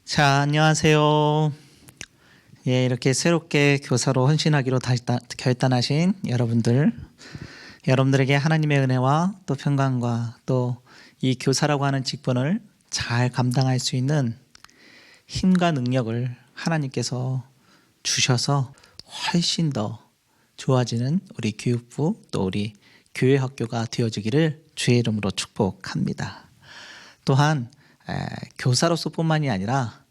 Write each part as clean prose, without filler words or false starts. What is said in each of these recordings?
자, 안녕하세요. 예, 이렇게 새롭게 교사로 헌신하기로 결단하신 여러분들에게 하나님의 은혜와 또 평강과 또 이 교사라고 하는 직분을 잘 감당할 수 있는 힘과 능력을 하나님께서 주셔서 훨씬 더 좋아지는 우리 교육부 또 우리 교회 학교가 되어지기를 주의 이름으로 축복합니다. 또한 교사로서뿐만이 아니라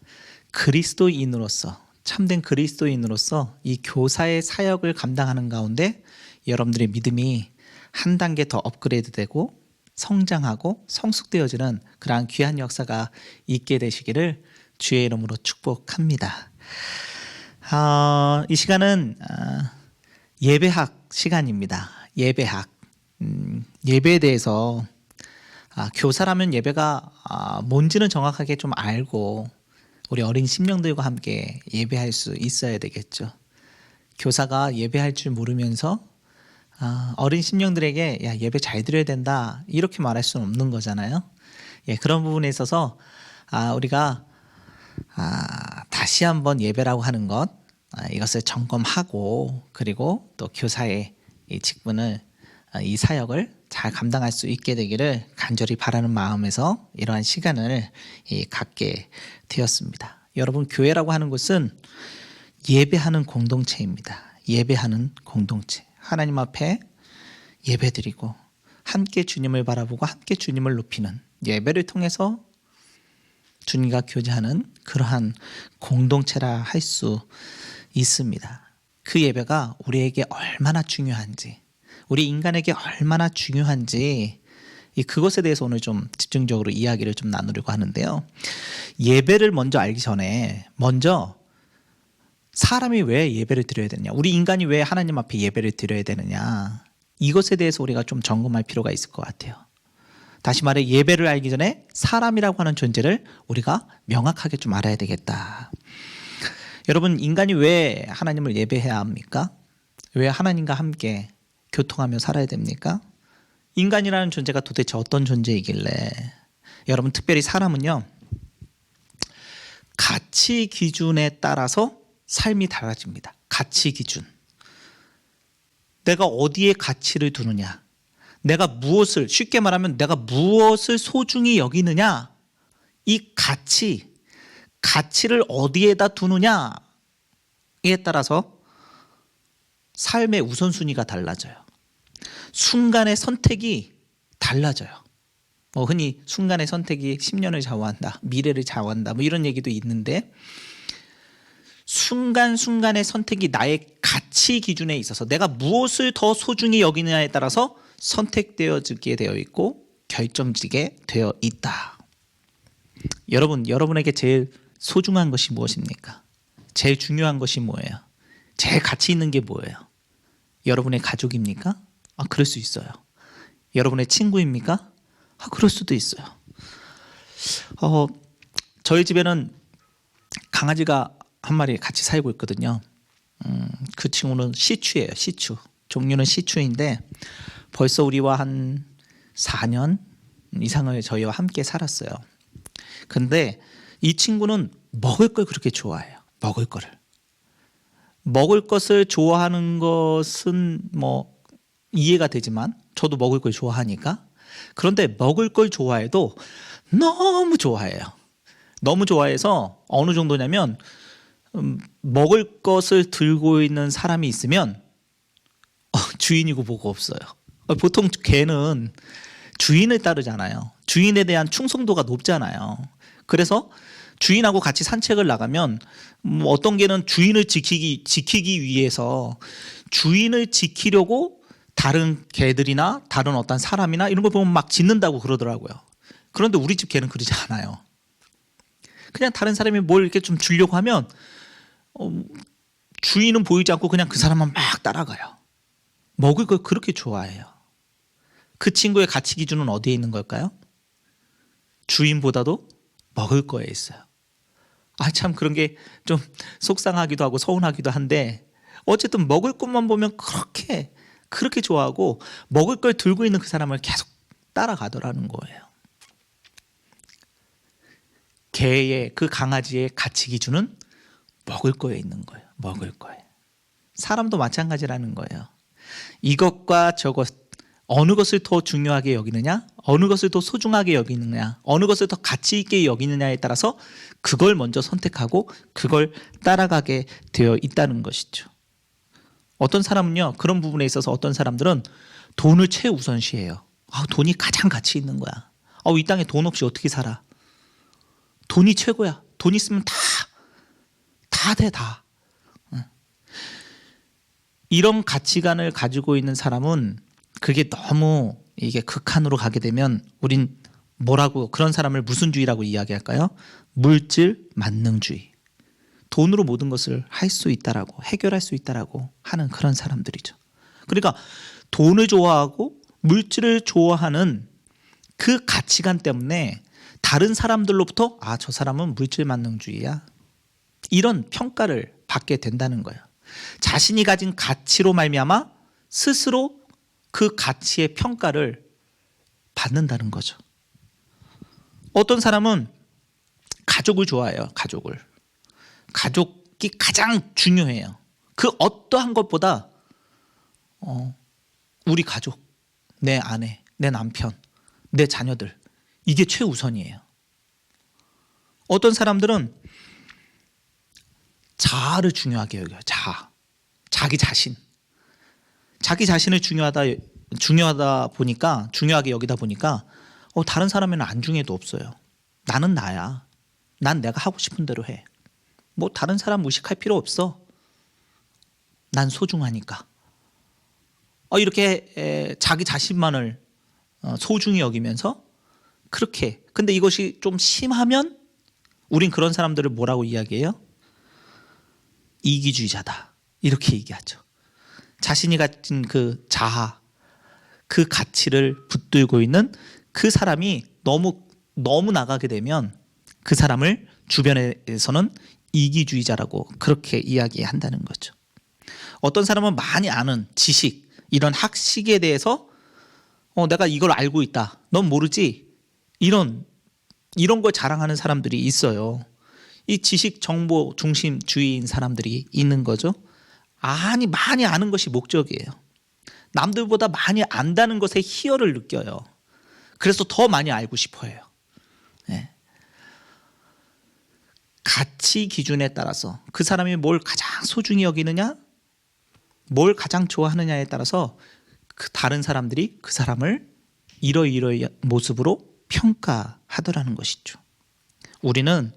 그리스도인으로서 참된 그리스도인으로서 이 교사의 사역을 감당하는 가운데 여러분들의 믿음이 한 단계 더 업그레이드되고 성장하고 성숙되어지는 그러한 귀한 역사가 있게 되시기를 주의 이름으로 축복합니다. 이 시간은 예배학 시간입니다. 예배에 대해서 교사라면 예배가 뭔지는 정확하게 좀 알고 우리 어린 심령들과 함께 예배할 수 있어야 되겠죠. 교사가 예배할 줄 모르면서 어린 심령들에게 야, 예배 잘 드려야 된다 이렇게 말할 수는 없는 거잖아요. 예, 그런 부분에 있어서 우리가 다시 한번 예배라고 하는 것 이것을 점검하고 그리고 또 교사의 이 직분을 이 사역을 잘 감당할 수 있게 되기를 간절히 바라는 마음에서 이러한 시간을 갖게 되었습니다. 여러분, 교회라고 하는 것은 예배하는 공동체입니다. 예배하는 공동체. 하나님 앞에 예배드리고 함께 주님을 바라보고 함께 주님을 높이는 예배를 통해서 주님과 교제하는 그러한 공동체라 할 수 있습니다. 그 예배가 우리에게 얼마나 중요한지, 우리 인간에게 얼마나 중요한지 그것에 대해서 오늘 좀 집중적으로 이야기를 좀 나누려고 하는데요. 예배를 먼저 알기 전에 먼저 사람이 왜 예배를 드려야 되느냐, 우리 인간이 왜 하나님 앞에 예배를 드려야 되느냐, 이것에 대해서 우리가 좀 점검할 필요가 있을 것 같아요. 다시 말해 예배를 알기 전에 사람이라고 하는 존재를 우리가 명확하게 좀 알아야 되겠다. 여러분, 인간이 왜 하나님을 예배해야 합니까? 왜 하나님과 함께 교통하며 살아야 됩니까? 인간이라는 존재가 도대체 어떤 존재이길래, 여러분, 특별히 사람은요, 가치 기준에 따라서 삶이 달라집니다. 가치 기준. 내가 어디에 가치를 두느냐, 내가 무엇을, 쉽게 말하면 내가 무엇을 소중히 여기느냐, 이 가치를 어디에다 두느냐에 따라서 삶의 우선순위가 달라져요. 순간의 선택이 달라져요. 흔히 순간의 선택이 10년을 좌우한다, 미래를 좌우한다, 이런 얘기도 있는데, 순간순간의 선택이 나의 가치 기준에 있어서 내가 무엇을 더 소중히 여기느냐에 따라서 선택되어지게 되어 있고 결정지게 되어 있다. 여러분에게 제일 소중한 것이 무엇입니까? 제일 중요한 것이 뭐예요? 제일 가치 있는 게 뭐예요? 여러분의 가족입니까? 그럴 수 있어요. 여러분의 친구입니까? 그럴 수도 있어요. 저희 집에는 강아지가 한 마리 같이 살고 있거든요. 그 친구는 시추예요. 시추. 종류는 시추인데 벌써 우리와 한 4년 이상을 저희와 함께 살았어요. 근데 이 친구는 먹을 걸 그렇게 좋아해요. 먹을 것을 좋아하는 것은 이해가 되지만 저도 먹을 걸 좋아하니까. 그런데 먹을 걸 좋아해도 너무 좋아해요. 너무 좋아해서 어느 정도냐면 먹을 것을 들고 있는 사람이 있으면 주인이고 뭐고 없어요. 보통 개는 주인을 따르잖아요. 주인에 대한 충성도가 높잖아요. 그래서 주인하고 같이 산책을 나가면 어떤 개는 주인을 지키기 위해서 주인을 지키려고 다른 개들이나 다른 어떤 사람이나 이런 걸 보면 막 짖는다고 그러더라고요. 그런데 우리 집 개는 그러지 않아요. 그냥 다른 사람이 뭘 이렇게 좀 주려고 하면 주인은 보이지 않고 그냥 그 사람만 막 따라가요. 먹을 걸 그렇게 좋아해요. 그 친구의 가치 기준은 어디에 있는 걸까요? 주인보다도 먹을 거에 있어요. 참 그런 게 좀 속상하기도 하고 서운하기도 한데, 어쨌든 먹을 것만 보면 그렇게 좋아하고 먹을 걸 들고 있는 그 사람을 계속 따라가더라는 거예요. 개의 그 강아지의 가치 기준은 먹을 거에 있는 거예요. 먹을 거에. 사람도 마찬가지라는 거예요. 이것과 저것 어느 것을 더 중요하게 여기느냐, 어느 것을 더 소중하게 여기느냐, 어느 것을 더 가치 있게 여기느냐에 따라서 그걸 먼저 선택하고 그걸 따라가게 되어 있다는 것이죠. 어떤 사람은요, 그런 부분에 있어서 어떤 사람들은 돈을 최우선시해요. 돈이 가장 가치 있는 거야. 이 땅에 돈 없이 어떻게 살아? 돈이 최고야. 돈 있으면 다 돼, 다. 이런 가치관을 가지고 있는 사람은 그게 너무 이게 극한으로 가게 되면 우린 뭐라고 그런 사람을 무슨 주의라고 이야기할까요? 물질 만능주의. 돈으로 모든 것을 할 수 있다라고 해결할 수 있다라고 하는 그런 사람들이죠. 그러니까 돈을 좋아하고 물질을 좋아하는 그 가치관 때문에 다른 사람들로부터 저 사람은 물질 만능주의야. 이런 평가를 받게 된다는 거예요. 자신이 가진 가치로 말미암아 스스로 그 가치의 평가를 받는다는 거죠. 어떤 사람은 가족을 좋아해요. 가족이 가장 중요해요. 그 어떠한 것보다 우리 가족, 내 아내, 내 남편, 내 자녀들, 이게 최우선이에요. 어떤 사람들은 자아를 중요하게 여겨요. 자기 자신을 중요하게 여기다 보니까 다른 사람에는 안중에도 없어요. 나는 나야. 난 내가 하고 싶은 대로 해. 뭐 다른 사람 무식할 필요 없어. 난 소중하니까. 이렇게 자기 자신만을 소중히 여기면서 그렇게. 근데 이것이 좀 심하면 우린 그런 사람들을 뭐라고 이야기해요? 이기주의자다. 이렇게 얘기하죠. 자신이 가진 그 자아, 그 가치를 붙들고 있는 그 사람이 너무 나가게 되면 그 사람을 주변에서는 이기주의자라고 그렇게 이야기한다는 거죠. 어떤 사람은 많이 아는 지식, 이런 학식에 대해서 내가 이걸 알고 있다. 넌 모르지? 이런 걸 자랑하는 사람들이 있어요. 이 지식 정보 중심주의인 사람들이 있는 거죠. 많이 아는 것이 목적이에요. 남들보다 많이 안다는 것에 희열을 느껴요. 그래서 더 많이 알고 싶어 해요. 네. 가치 기준에 따라서 그 사람이 뭘 가장 소중히 여기느냐, 뭘 가장 좋아하느냐에 따라서 그 다른 사람들이 그 사람을 이러이러한 모습으로 평가하더라는 것이죠. 우리는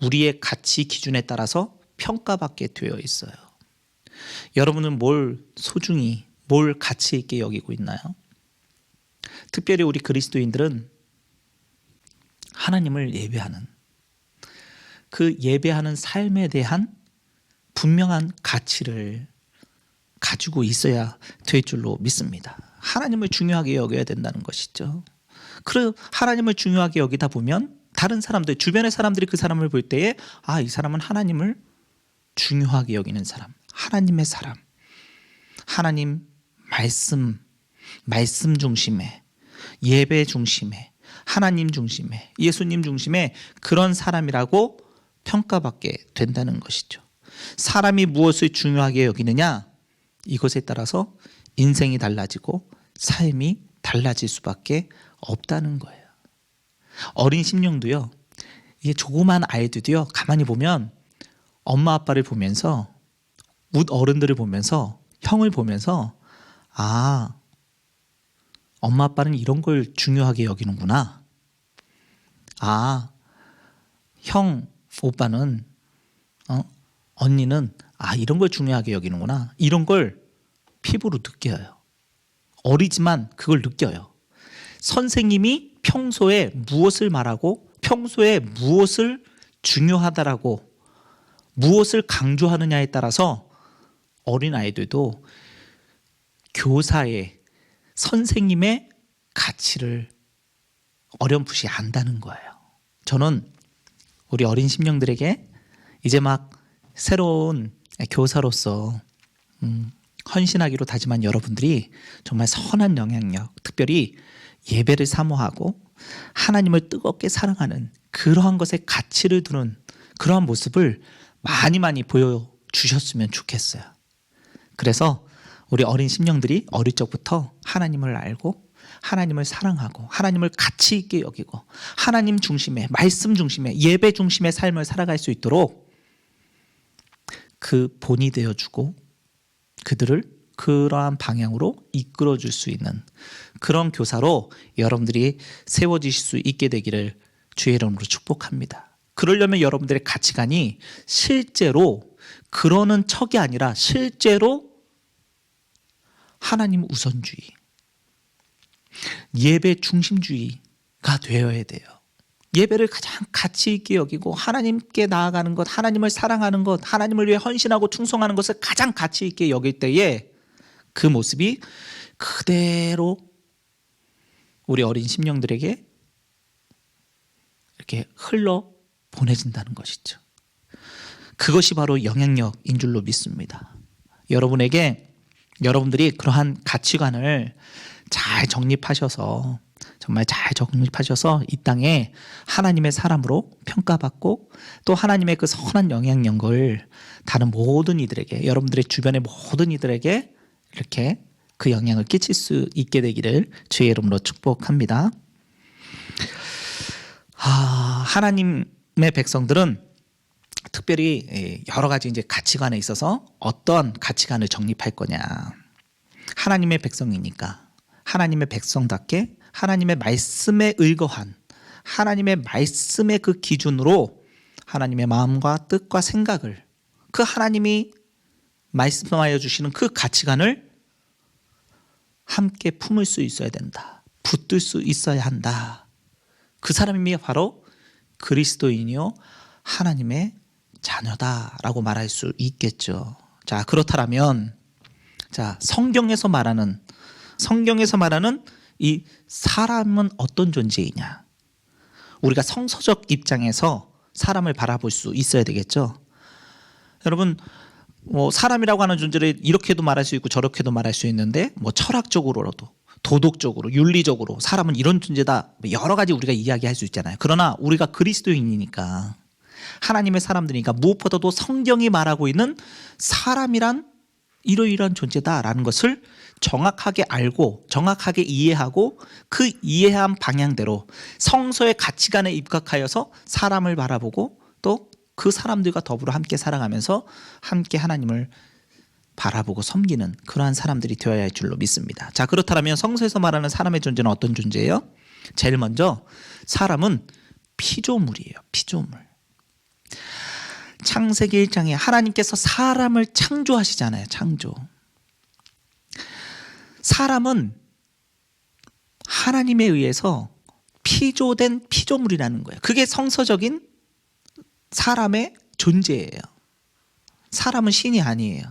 우리의 가치 기준에 따라서 평가받게 되어 있어요. 여러분은 뭘 소중히, 뭘 가치 있게 여기고 있나요? 특별히 우리 그리스도인들은 하나님을 예배하는 그 예배하는 삶에 대한 분명한 가치를 가지고 있어야 될 줄로 믿습니다. 하나님을 중요하게 여겨야 된다는 것이죠. 그리고 하나님을 중요하게 여기다 보면 다른 사람들, 주변의 사람들이 그 사람을 볼 때에 이 사람은 하나님을 중요하게 여기는 사람, 하나님의 사람, 하나님 말씀 중심에, 예배 중심에, 하나님 중심에, 예수님 중심에 그런 사람이라고 평가받게 된다는 것이죠. 사람이 무엇을 중요하게 여기느냐, 이것에 따라서 인생이 달라지고 삶이 달라질 수밖에 없다는 거예요. 어린 심령도요, 이게 조그만 아이들도요, 가만히 보면 엄마 아빠를 보면서, 웃 어른들을 보면서, 형을 보면서 엄마 아빠는 이런 걸 중요하게 여기는구나. 형 오빠는 언니는 이런 걸 중요하게 여기는구나. 이런 걸 피부로 느껴요. 어리지만 그걸 느껴요. 선생님이 평소에 무엇을 말하고 평소에 무엇을 중요하다라고 무엇을 강조하느냐에 따라서 어린아이들도 교사의 선생님의 가치를 어렴풋이 안다는 거예요. 저는 우리 어린 심령들에게 이제 막 새로운 교사로서 헌신하기로 다짐한 여러분들이 정말 선한 영향력, 특별히 예배를 사모하고 하나님을 뜨겁게 사랑하는 그러한 것에 가치를 두는 그러한 모습을 많이 보여주셨으면 좋겠어요. 그래서 우리 어린 심령들이 어릴 적부터 하나님을 알고 하나님을 사랑하고 하나님을 가치 있게 여기고 하나님 중심의 말씀 중심의 예배 중심의 삶을 살아갈 수 있도록 그 본이 되어주고 그들을 그러한 방향으로 이끌어줄 수 있는 그런 교사로 여러분들이 세워지실 수 있게 되기를 주의 이름으로 축복합니다. 그러려면 여러분들의 가치관이 실제로 그러는 척이 아니라 실제로 하나님 우선주의, 예배 중심주의가 되어야 돼요. 예배를 가장 가치 있게 여기고 하나님께 나아가는 것, 하나님을 사랑하는 것, 하나님을 위해 헌신하고 충성하는 것을 가장 가치 있게 여길 때에 그 모습이 그대로 우리 어린 심령들에게 이렇게 흘러 보내진다는 것이죠. 그것이 바로 영향력인 줄로 믿습니다. 여러분들이 그러한 가치관을 잘 정립하셔서 정말 잘 정립하셔서 이 땅에 하나님의 사람으로 평가받고 또 하나님의 그 선한 영향력을 다른 모든 이들에게 여러분들의 주변의 모든 이들에게 이렇게 그 영향을 끼칠 수 있게 되기를 주의 이름으로 축복합니다. 하나님의 백성들은 특별히 여러 가지 이제 가치관에 있어서 어떤 가치관을 정립할 거냐. 하나님의 백성이니까 하나님의 백성답게 하나님의 말씀에 의거한 하나님의 말씀의 그 기준으로 하나님의 마음과 뜻과 생각을 그 하나님이 말씀하여 주시는 그 가치관을 함께 품을 수 있어야 된다. 붙들 수 있어야 한다. 그 사람이 바로 그리스도인이요 하나님의 자녀다라고 말할 수 있겠죠. 자, 그렇다면 성경에서 말하는 이 사람은 어떤 존재이냐? 우리가 성서적 입장에서 사람을 바라볼 수 있어야 되겠죠. 여러분, 사람이라고 하는 존재를 이렇게도 말할 수 있고 저렇게도 말할 수 있는데 철학적으로라도 도덕적으로 윤리적으로 사람은 이런 존재다 여러 가지 우리가 이야기할 수 있잖아요. 그러나 우리가 그리스도인이니까 하나님의 사람들이니까 무엇보다도 성경이 말하고 있는 사람이란 이러이러한 존재다라는 것을 정확하게 알고 정확하게 이해하고 그 이해한 방향대로 성서의 가치관에 입각하여서 사람을 바라보고 또 그 사람들과 더불어 함께 살아가면서 함께 하나님을 바라보고 섬기는 그러한 사람들이 되어야 할 줄로 믿습니다. 자, 그렇다면 성서에서 말하는 사람의 존재는 어떤 존재예요? 제일 먼저 사람은 피조물이에요. 피조물. 창세기 1장에 하나님께서 사람을 창조하시잖아요. 창조. 사람은 하나님에 의해서 피조된 피조물이라는 거예요. 그게 성서적인 사람의 존재예요. 사람은 신이 아니에요.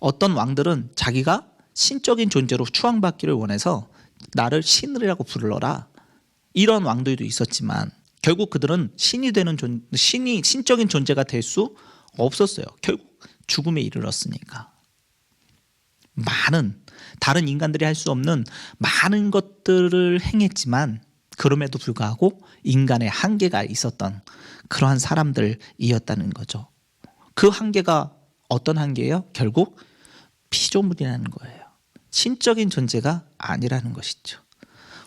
어떤 왕들은 자기가 신적인 존재로 추앙받기를 원해서 나를 신이라고 불러라 이런 왕들도 있었지만 결국 그들은 신적인 존재가 될 수 없었어요. 결국 죽음에 이르렀으니까. 많은 다른 인간들이 할 수 없는 많은 것들을 행했지만 그럼에도 불구하고 인간의 한계가 있었던 그러한 사람들이었다는 거죠. 그 한계가 어떤 한계예요? 결국 피조물이라는 거예요. 신적인 존재가 아니라는 것이죠.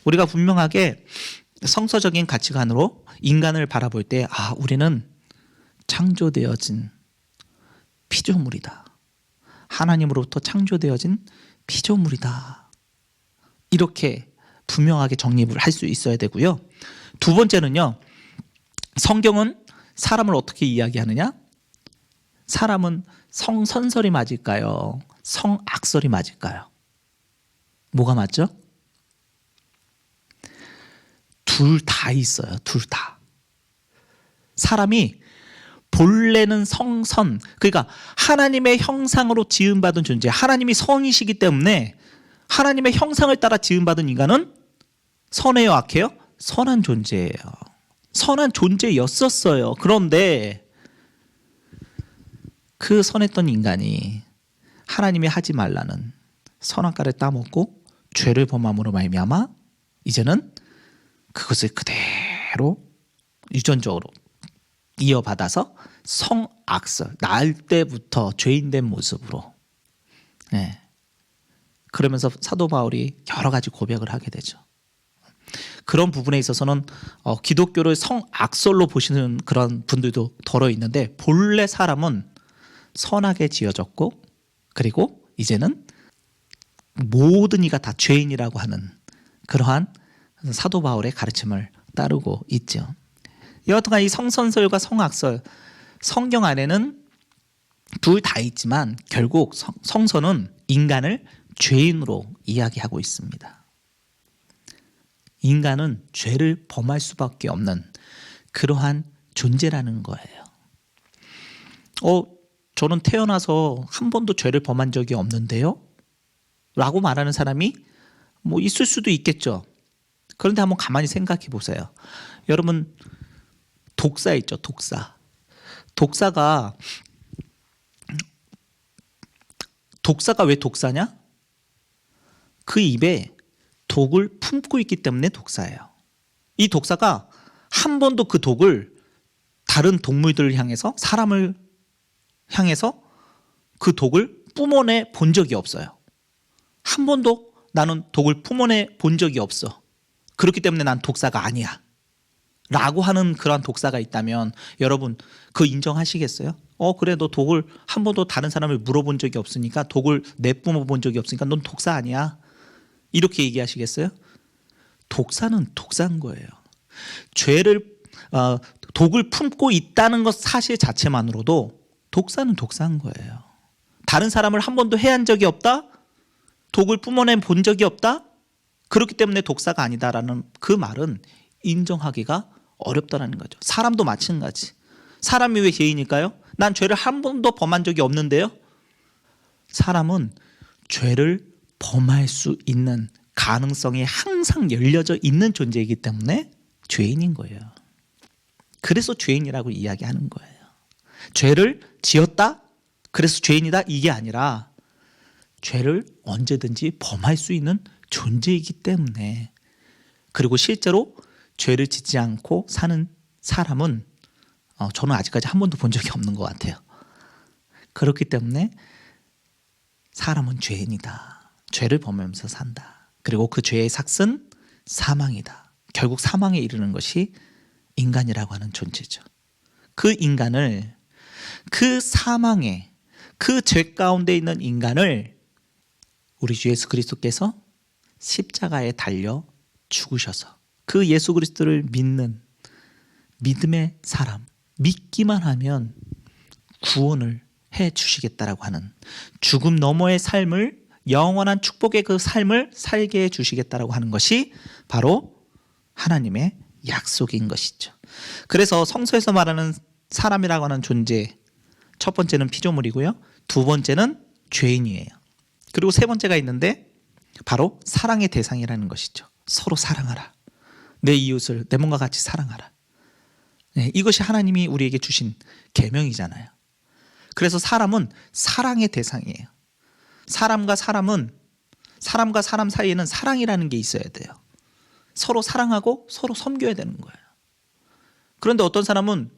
우리가 분명하게 성서적인 가치관으로 인간을 바라볼 때 우리는 창조되어진 피조물이다. 하나님으로부터 창조되어진 피조물이다. 이렇게 분명하게 정립을 할 수 있어야 되고요. 두 번째는요. 성경은 사람을 어떻게 이야기하느냐? 사람은 성선설이 맞을까요? 성악설이 맞을까요? 뭐가 맞죠? 둘 다 있어요. 둘 다. 사람이 본래는 성선, 그러니까 하나님의 형상으로 지음받은 존재, 하나님이 선이시기 때문에 하나님의 형상을 따라 지음받은 인간은 선해요, 악해요? 선한 존재예요. 선한 존재였었어요. 그런데 그 선했던 인간이 하나님이 하지 말라는 선악과를 따먹고 죄를 범함으로 말미암아 이제는 그것을 그대로 유전적으로 이어받아서 성악설, 낳을 때부터 죄인된 모습으로, 예. 그러면서 사도 바울이 여러 가지 고백을 하게 되죠. 그런 부분에 있어서는 기독교를 성악설로 보시는 그런 분들도 더러 있는데, 본래 사람은 선하게 지어졌고, 그리고 이제는 모든 이가 다 죄인이라고 하는 그러한 사도 바울의 가르침을 따르고 있죠. 여하튼간 이 성선설과 성악설, 성경 안에는 둘 다 있지만 결국 성서는 인간을 죄인으로 이야기하고 있습니다. 인간은 죄를 범할 수밖에 없는 그러한 존재라는 거예요. 저는 태어나서 한 번도 죄를 범한 적이 없는데요? 라고 말하는 사람이 뭐 있을 수도 있겠죠. 그런데 한번 가만히 생각해 보세요. 여러분, 독사 있죠, 독사. 독사가 왜 독사냐? 그 입에 독을 품고 있기 때문에 독사예요. 이 독사가 한 번도 그 독을 다른 동물들을 향해서, 사람을 향해서 그 독을 뿜어내 본 적이 없어요. 한 번도 나는 독을 뿜어내 본 적이 없어. 그렇기 때문에 난 독사가 아니야 라고 하는 그런 독사가 있다면 여러분 그거 인정하시겠어요? 그래, 너 독을 한 번도 다른 사람을 물어본 적이 없으니까, 독을 내뿜어 본 적이 없으니까 넌 독사 아니야, 이렇게 얘기하시겠어요? 독사는 독사인 거예요. 독을 품고 있다는 것 사실 자체만으로도 독사는 독사인 거예요. 다른 사람을 한 번도 해한 적이 없다? 독을 뿜어내 본 적이 없다? 그렇기 때문에 독사가 아니다라는 그 말은 인정하기가 어렵다는 거죠. 사람도 마찬가지. 사람이 왜 죄인일까요? 난 죄를 한 번도 범한 적이 없는데요. 사람은 죄를 범할 수 있는 가능성이 항상 열려져 있는 존재이기 때문에 죄인인 거예요. 그래서 죄인이라고 이야기하는 거예요. 죄를 지었다? 그래서 죄인이다? 이게 아니라 죄를 언제든지 범할 수 있는 존재이기 때문에, 그리고 실제로 죄를 짓지 않고 사는 사람은 저는 아직까지 한 번도 본 적이 없는 것 같아요. 그렇기 때문에 사람은 죄인이다. 죄를 범하면서 산다. 그리고 그 죄의 삭은 사망이다. 결국 사망에 이르는 것이 인간이라고 하는 존재죠. 그 인간을, 그 사망에, 그 죄 가운데 있는 인간을 우리 주 예수 그리스도께서 십자가에 달려 죽으셔서 그 예수 그리스도를 믿는 믿음의 사람, 믿기만 하면 구원을 해 주시겠다라고 하는, 죽음 너머의 삶을, 영원한 축복의 그 삶을 살게 해 주시겠다라고 하는 것이 바로 하나님의 약속인 것이죠. 그래서 성서에서 말하는 사람이라고 하는 존재, 첫 번째는 피조물이고요, 두 번째는 죄인이에요. 그리고 세 번째가 있는데 바로 사랑의 대상이라는 것이죠. 서로 사랑하라. 내 이웃을 내 몸과 같이 사랑하라. 네, 이것이 하나님이 우리에게 주신 계명이잖아요. 그래서 사람은 사랑의 대상이에요. 사람과 사람 사이에는 사랑이라는 게 있어야 돼요. 서로 사랑하고 서로 섬겨야 되는 거예요. 그런데 어떤 사람은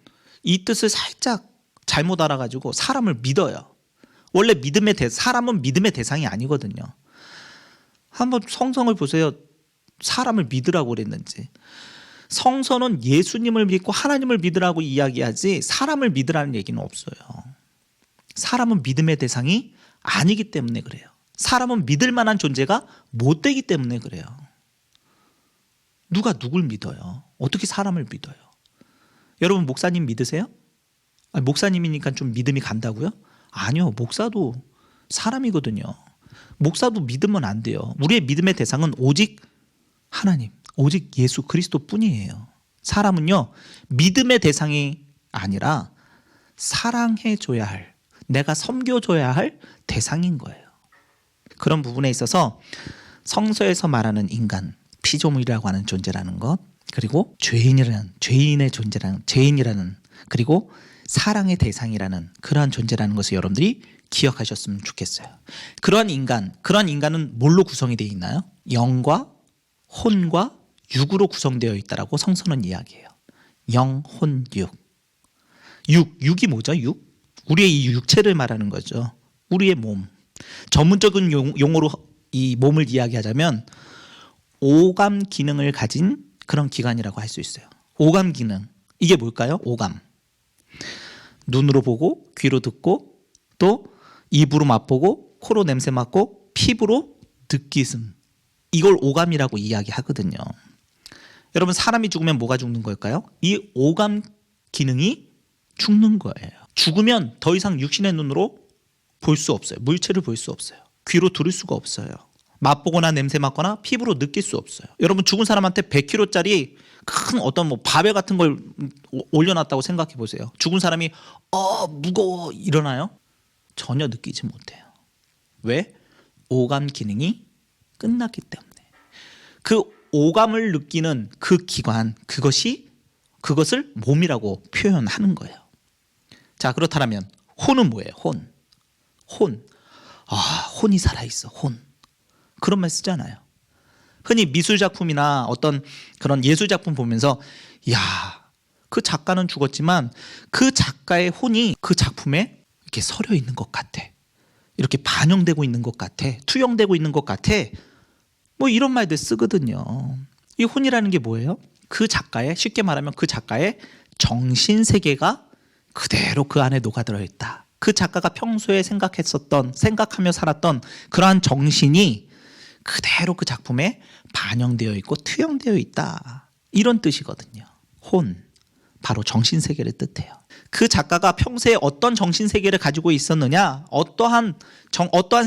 이 뜻을 살짝 잘못 알아가지고 사람을 믿어요. 원래 사람은 믿음의 대상이 아니거든요. 한번 성성을 보세요. 사람을 믿으라고 그랬는지. 성서는 예수님을 믿고 하나님을 믿으라고 이야기하지 사람을 믿으라는 얘기는 없어요. 사람은 믿음의 대상이 아니기 때문에 그래요. 사람은 믿을 만한 존재가 못 되기 때문에 그래요. 누가 누굴 믿어요? 어떻게 사람을 믿어요? 여러분 목사님 믿으세요? 목사님이니까 좀 믿음이 간다고요? 아니요. 목사도 사람이거든요. 목사도 믿으면 안 돼요. 우리의 믿음의 대상은 오직 하나님, 오직 예수 그리스도 뿐이에요. 사람은요, 믿음의 대상이 아니라 사랑해줘야 할, 내가 섬겨줘야 할 대상인 거예요. 그런 부분에 있어서 성서에서 말하는 인간, 피조물이라고 하는 존재라는 것, 그리고 죄인의 존재라는, 죄인이라는, 그리고 사랑의 대상이라는 그러한 존재라는 것을 여러분들이 기억하셨으면 좋겠어요. 그러한 인간은 뭘로 구성이 되어 있나요? 영과 혼과 육으로 구성되어 있다라고 성서는 이야기해요. 영, 혼, 육. 육이 뭐죠? 육? 우리의 이 육체를 말하는 거죠. 우리의 몸. 전문적인 용어로 이 몸을 이야기하자면 오감 기능을 가진 그런 기관이라고 할 수 있어요. 오감 기능. 이게 뭘까요? 오감. 눈으로 보고, 귀로 듣고, 또 입으로 맛보고, 코로 냄새 맡고, 피부로 느끼음. 이걸 오감이라고 이야기하거든요. 여러분, 사람이 죽으면 뭐가 죽는 걸까요? 이 오감 기능이 죽는 거예요. 죽으면 더 이상 육신의 눈으로 볼 수 없어요. 물체를 볼 수 없어요. 귀로 들을 수가 없어요. 맛보거나 냄새 맡거나 피부로 느낄 수 없어요. 여러분, 죽은 사람한테 100kg짜리 큰 어떤 뭐 바벨 같은 걸 올려놨다고 생각해 보세요. 죽은 사람이 무거워 일어나요? 전혀 느끼지 못해요. 왜? 오감 기능이 끝났기 때문에. 그 오감을 느끼는 그 기관, 그것을 몸이라고 표현하는 거예요. 자, 그렇다면 혼은 뭐예요? 혼. 혼이 살아있어. 혼. 그런 말 쓰잖아요. 흔히 미술 작품이나 어떤 그런 예술 작품 보면서 그 작가는 죽었지만 그 작가의 혼이 그 작품에 이렇게 서려 있는 것 같아. 이렇게 반영되고 있는 것 같아. 투영되고 있는 것 같아. 뭐 이런 말들 쓰거든요. 이 혼이라는 게 뭐예요? 그 작가의, 쉽게 말하면 그 작가의 정신 세계가 그대로 그 안에 녹아들어 있다. 그 작가가 평소에 생각하며 살았던 그러한 정신이 그대로 그 작품에 반영되어 있고 투영되어 있다. 이런 뜻이거든요. 혼, 바로 정신 세계를 뜻해요. 그 작가가 평소에 어떤 정신 세계를 가지고 있었느냐, 어떠한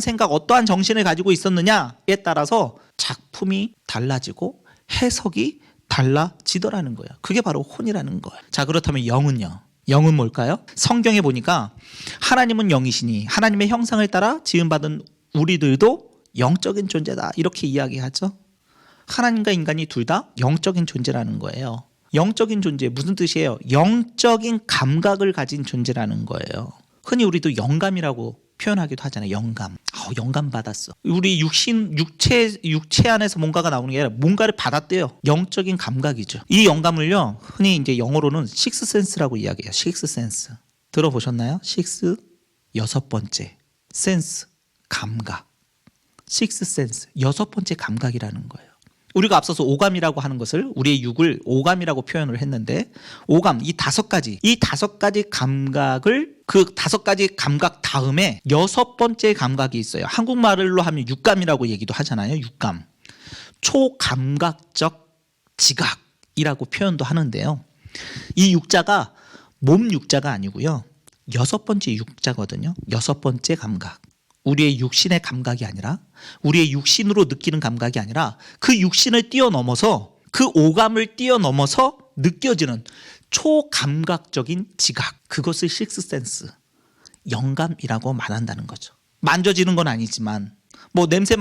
생각, 어떠한 정신을 가지고 있었느냐에 따라서 작품이 달라지고 해석이 달라지더라는 거예요. 그게 바로 혼이라는 거예요. 자, 그렇다면 영은요? 영은 뭘까요? 성경에 보니까 하나님은 영이시니 하나님의 형상을 따라 지음받은 우리들도 영적인 존재다, 이렇게 이야기하죠. 하나님과 인간이 둘 다 영적인 존재라는 거예요. 영적인 존재, 무슨 뜻이에요? 영적인 감각을 가진 존재라는 거예요. 흔히 우리도 영감이라고 표현하기도 하잖아요. 영감. 영감 받았어. 우리 육체 안에서 뭔가가 나오는 게 아니라 뭔가를 받았대요. 영적인 감각이죠. 이 영감을요, 흔히 이제 영어로는 식스센스라고 이야기해요. 식스센스. 들어보셨나요? 식스, 여섯 번째. 센스, 감각. 식스센스, 여섯 번째 감각이라는 거예요. 우리가 앞서서 오감이라고 하는 것을, 우리의 육을 오감이라고 표현을 했는데, 오감, 이 다섯 가지 감각을, 그 다섯 가지 감각 다음에 여섯 번째 감각이 있어요. 한국말로 하면 육감이라고 얘기도 하잖아요. 육감. 초감각적 지각이라고 표현도 하는데요. 이 육자가 몸 육자가 아니고요. 여섯 번째 육자거든요. 여섯 번째 감각. 우리의 육신의 감각이 아니라, 우리의 육신으로 느끼는 감각이 아니라 그 육신을 뛰어넘어서, 그 오감을 뛰어넘어서 느껴지는 초감각적인 지각, 그것을 식스센스, 영감이라고 말한다는 거죠. 만져지는 건 아니지만, 뭐 냄새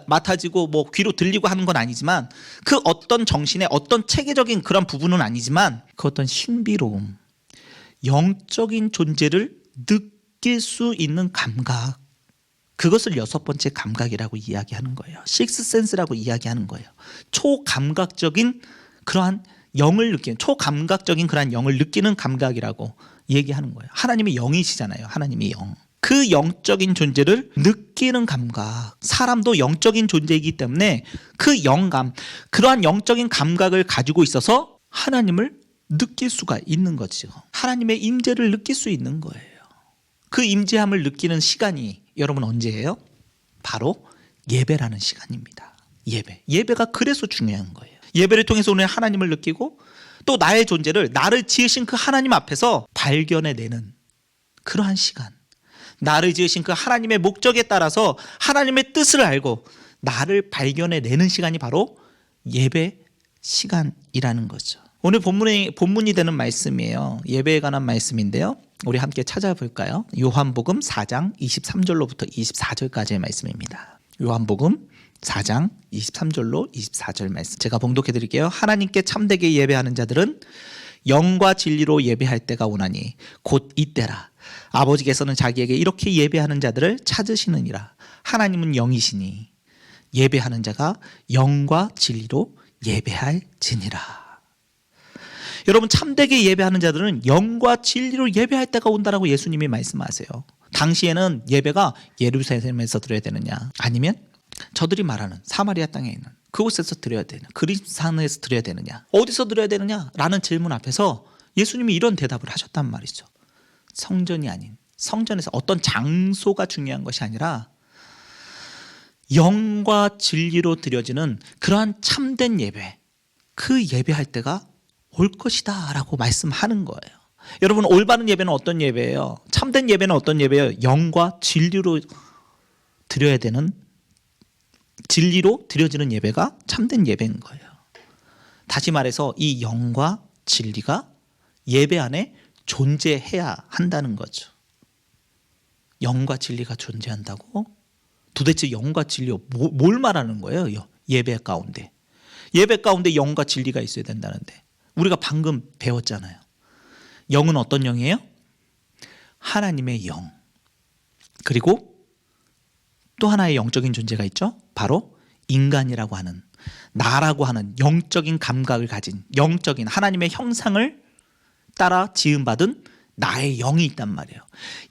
맡아지고 뭐 귀로 들리고 하는 건 아니지만, 그 어떤 정신의 어떤 체계적인 그런 부분은 아니지만 그 어떤 신비로움, 영적인 존재를 느낄 수 있는 감각, 그것을 여섯 번째 감각이라고 이야기하는 거예요. 식스센스라고 이야기하는 거예요. 초감각적인 그러한 영을 느끼는, 초감각적인 그러한 영을 느끼는 감각이라고 얘기하는 거예요. 하나님이 영이시잖아요. 하나님이 영. 그 영적인 존재를 느끼는 감각. 사람도 영적인 존재이기 때문에 그 영감, 그러한 영적인 감각을 가지고 있어서 하나님을 느낄 수가 있는 거죠. 하나님의 임재를 느낄 수 있는 거예요. 그 임재함을 느끼는 시간이 여러분 언제예요? 바로 예배라는 시간입니다. 예배가 그래서 중요한 거예요. 예배를 통해서 오늘 하나님을 느끼고, 또 나의 존재를, 나를 지으신 그 하나님 앞에서 발견해내는 그러한 시간. 나를 지으신 그 하나님의 목적에 따라서 하나님의 뜻을 알고 나를 발견해내는 시간이 바로 예배 시간이라는 거죠. 오늘 본문이 되는 말씀이에요. 예배에 관한 말씀인데요. 우리 함께 찾아볼까요? 요한복음 4장 23절로부터 24절까지의 말씀입니다. 요한복음 4장 23절로 24절 말씀, 제가 봉독해 드릴게요. 하나님께 참되게 예배하는 자들은 영과 진리로 예배할 때가 오나니 곧 이때라. 아버지께서는 자기에게 이렇게 예배하는 자들을 찾으시느니라. 하나님은 영이시니 예배하는 자가 영과 진리로 예배할지니라. 여러분, 참되게 예배하는 자들은 영과 진리로 예배할 때가 온다라고 예수님이 말씀하세요. 당시에는 예배가 예루살렘에서 드려야 되느냐, 아니면 저들이 말하는 사마리아 땅에 있는 그곳에서 드려야 되느냐, 그리산에서 드려야 되느냐, 어디서 드려야 되느냐 라는 질문 앞에서 예수님이 이런 대답을 하셨단 말이죠. 성전이 아닌, 성전에서 어떤 장소가 중요한 것이 아니라 영과 진리로 드려지는 그러한 참된 예배, 그 예배할 때가 올 것이다 라고 말씀하는 거예요. 여러분, 올바른 예배는 어떤 예배예요? 참된 예배는 어떤 예배예요? 영과 진리로 드려야 되는, 진리로 드려지는 예배가 참된 예배인 거예요. 다시 말해서 이 영과 진리가 예배 안에 존재해야 한다는 거죠. 영과 진리가 존재한다고? 도대체 영과 진리 뭘 말하는 거예요? 예배 가운데. 예배 가운데 영과 진리가 있어야 된다는데, 우리가 방금 배웠잖아요. 영은 어떤 영이에요? 하나님의 영. 그리고 또 하나의 영적인 존재가 있죠. 바로 인간이라고 하는, 나라고 하는 영적인 감각을 가진, 영적인 하나님의 형상을 따라 지음받은 나의 영이 있단 말이에요.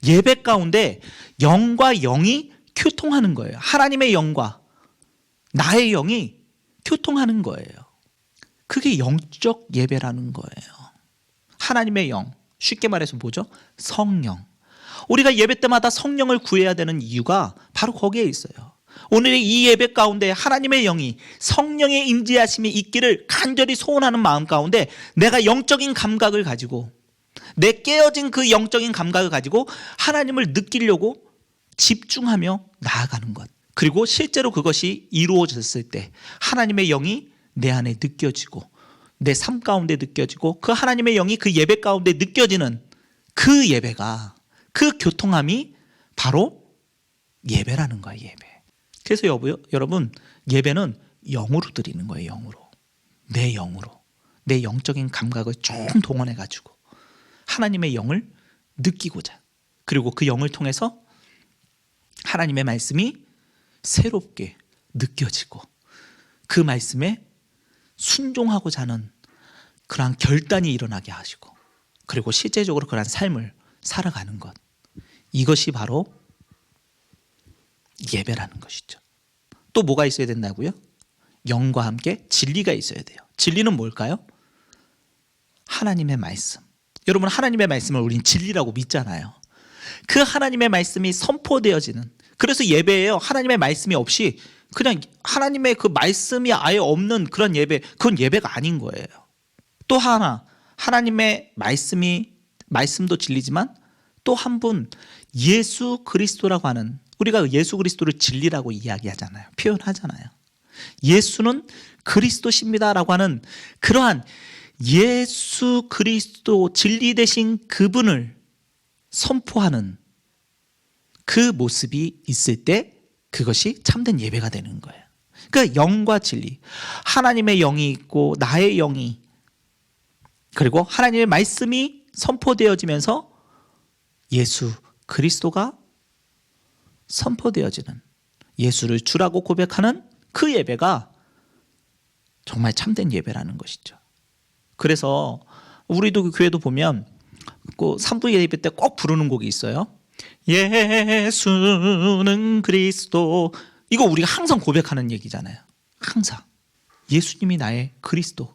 예배 가운데 영과 영이 교통하는 거예요. 하나님의 영과 나의 영이 교통하는 거예요. 그게 영적 예배라는 거예요. 하나님의 영, 쉽게 말해서 뭐죠? 성령. 우리가 예배 때마다 성령을 구해야 되는 이유가 바로 거기에 있어요. 오늘의 이 예배 가운데 하나님의 영이, 성령의 임재하심이 있기를 간절히 소원하는 마음 가운데 내가 영적인 감각을 가지고, 내 깨어진 그 영적인 감각을 가지고 하나님을 느끼려고 집중하며 나아가는 것, 그리고 실제로 그것이 이루어졌을 때 하나님의 영이 내 안에 느껴지고, 내 삶 가운데 느껴지고, 그 하나님의 영이 그 예배 가운데 느껴지는 그 예배가, 그 교통함이 바로 예배라는 거예요. 예배. 그래서 여러분, 예배는 영으로 드리는 거예요. 영으로. 내 영으로. 내 영적인 감각을 좀 동원해 가지고 하나님의 영을 느끼고자, 그리고 그 영을 통해서 하나님의 말씀이 새롭게 느껴지고 그 말씀에 순종하고자 하는 그러한 결단이 일어나게 하시고, 그리고 실제적으로 그러한 삶을 살아가는 것, 이것이 바로 예배라는 것이죠. 또 뭐가 있어야 된다고요? 영과 함께 진리가 있어야 돼요. 진리는 뭘까요? 하나님의 말씀. 여러분, 하나님의 말씀을 우린 진리라고 믿잖아요. 그 하나님의 말씀이 선포되어지는, 그래서 예배예요. 하나님의 말씀이 없이 그냥 하나님의 그 말씀이 아예 없는 그런 예배, 그건 예배가 아닌 거예요. 또 하나, 하나님의 말씀도 진리지만 또 한 분, 예수 그리스도라고 하는, 우리가 예수 그리스도를 진리라고 이야기하잖아요. 표현하잖아요. 예수는 그리스도십니다라고 하는 그러한 예수 그리스도, 진리 되신 그분을 선포하는 그 모습이 있을 때 그것이 참된 예배가 되는 거예요. 그러니까 영과 진리, 하나님의 영이 있고 나의 영이, 그리고 하나님의 말씀이 선포되어지면서 예수 그리스도가 선포되어지는, 예수를 주라고 고백하는 그 예배가 정말 참된 예배라는 것이죠. 그래서 우리도 그 교회도 보면 그 산부 예배 때 꼭 부르는 곡이 있어요. 예수는 그리스도. 이거 우리가 항상 고백하는 얘기잖아요. 항상 예수님이 나의 그리스도,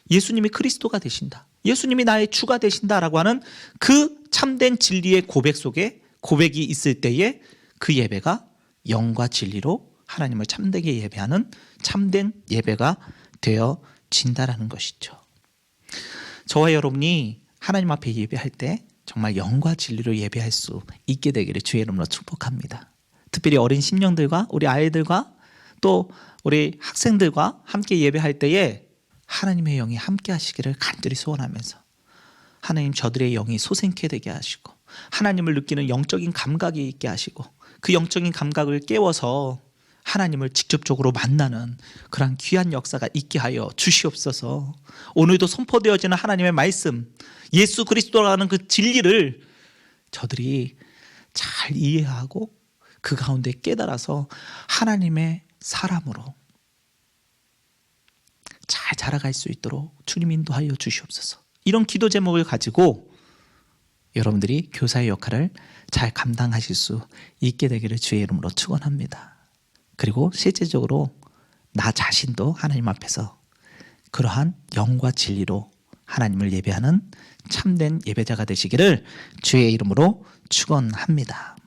예수님이 그리스도가 되신다, 예수님이 나의 주가 되신다라고 하는 그 참된 진리의 고백 속에, 고백이 있을 때에 그 예배가 영과 진리로 하나님을 참되게 예배하는 참된 예배가 되어진다라는 것이죠. 저와 여러분이 하나님 앞에 예배할 때 정말 영과 진리로 예배할 수 있게 되기를 주의 이름으로 축복합니다. 특별히 어린 심령들과 우리 아이들과 또 우리 학생들과 함께 예배할 때에 하나님의 영이 함께 하시기를 간절히 소원하면서, 하나님, 저들의 영이 솟게 되게 하시고 하나님을 느끼는 영적인 감각이 있게 하시고 그 영적인 감각을 깨워서 하나님을 직접적으로 만나는 그런 귀한 역사가 있게 하여 주시옵소서. 오늘도 선포되어지는 하나님의 말씀, 예수 그리스도라는 그 진리를 저들이 잘 이해하고 그 가운데 깨달아서 하나님의 사람으로 잘 자라갈 수 있도록 주님 인도하여 주시옵소서. 이런 기도 제목을 가지고 여러분들이 교사의 역할을 잘 감당하실 수 있게 되기를 주의 이름으로 축원합니다. 그리고 실제적으로 나 자신도 하나님 앞에서 그러한 영과 진리로 하나님을 예배하는 참된 예배자가 되시기를 주의 이름으로 축원합니다.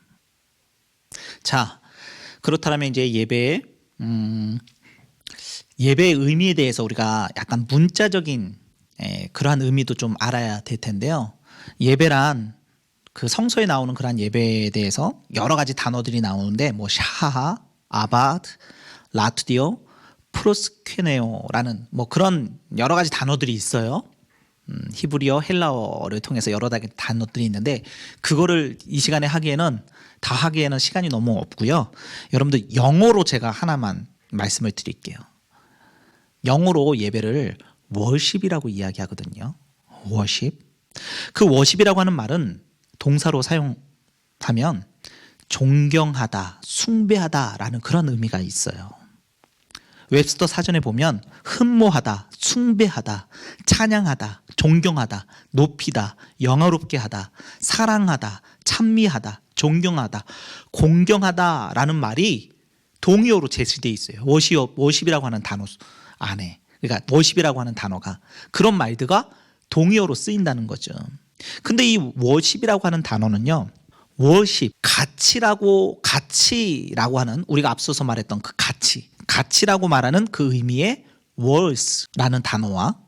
자, 그렇다면 이제 예배의 의미에 대해서 우리가 약간 문자적인 그러한 의미도 좀 알아야 될 텐데요. 예배란 그 성서에 나오는 그러한 예배에 대해서 여러 가지 단어들이 나오는데 뭐 샤하, 아바드, 라투디오, 프로스케네오라는 뭐 그런 여러 가지 단어들이 있어요. 히브리어, 헬라어를 통해서 여러 가지 단어들이 있는데 그거를 이 시간에 다 하기에는 시간이 너무 없고요. 여러분들 영어로 제가 하나만 말씀을 드릴게요. 영어로 예배를 월십이라고 이야기하거든요. 월십. 그 월십이라고 하는 말은 동사로 사용하면 존경하다, 숭배하다라는 그런 의미가 있어요. 웹스터 사전에 보면 흠모하다, 숭배하다, 찬양하다, 존경하다, 높이다, 영화롭게 하다, 사랑하다, 찬미하다, 존경하다, 공경하다라는 말이 동의어로 제시되어 있어요. 워십이라고 하는 단어 안에. 그러니까 워십이라고 하는 단어가 그런 말들과 동의어로 쓰인다는 거죠. 근데 이 워십이라고 하는 단어는요. 워십, 가치라고 하는 우리가 앞서서 말했던 그 가치라고 말하는 그 의미의 worth라는 단어와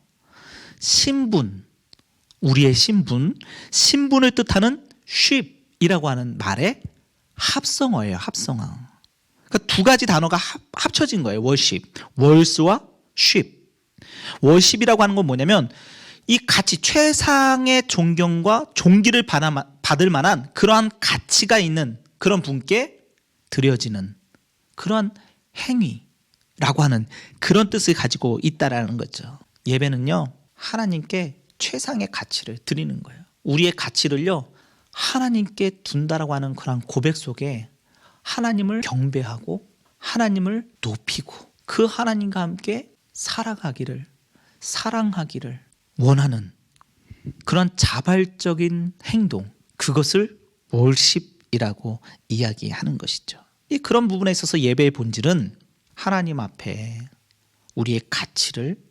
신분, 우리의 신분을 뜻하는 ship이라고 하는 말의 합성어예요. 합성어. 그러니까 두 가지 단어가 합쳐진 거예요. worship, worth와 ship. worship이라고 하는 건 뭐냐면 이 가치, 최상의 존경과 존귀를 받을 만한 그러한 가치가 있는 그런 분께 드려지는 그러한 행위라고 하는 그런 뜻을 가지고 있다라는 거죠. 예배는요, 하나님께 최상의 가치를 드리는 거예요. 우리의 가치를요, 하나님께 둔다라고 하는 그런 고백 속에 하나님을 경배하고 하나님을 높이고 그 하나님과 함께 살아가기를, 사랑하기를 원하는 그런 자발적인 행동, 그것을 월십이라고 이야기하는 것이죠. 그런 부분에 있어서 예배의 본질은 하나님 앞에 우리의 가치를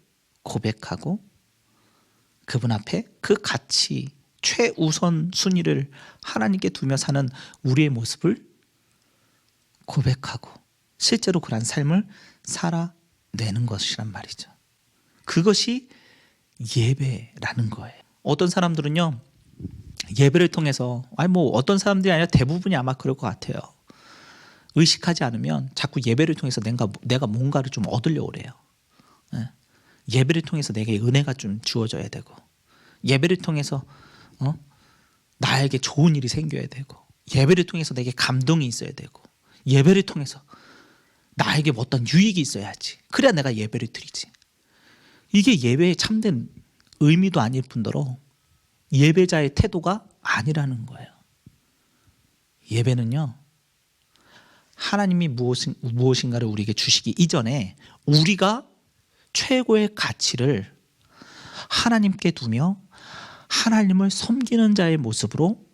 고백하고 그분 앞에 그 가치, 최우선 순위를 하나님께 두며 사는 우리의 모습을 고백하고 실제로 그런 삶을 살아내는 것이란 말이죠. 그것이 예배라는 거예요. 어떤 사람들은요, 예배를 통해서 어떤 사람들이 아니라 대부분이 아마 그럴 것 같아요. 의식하지 않으면 자꾸 예배를 통해서 내가 뭔가를 좀 얻으려고 그래요. 예배를 통해서 내게 은혜가 좀 주어져야 되고, 예배를 통해서 나에게 좋은 일이 생겨야 되고, 예배를 통해서 내게 감동이 있어야 되고, 예배를 통해서 나에게 어떤 유익이 있어야지. 그래야 내가 예배를 드리지. 이게 예배의 참된 의미도 아닐 뿐더러 예배자의 태도가 아니라는 거예요. 예배는요, 하나님이 무엇인가를 우리에게 주시기 이전에 우리가 최고의 가치를 하나님께 두며 하나님을 섬기는 자의 모습으로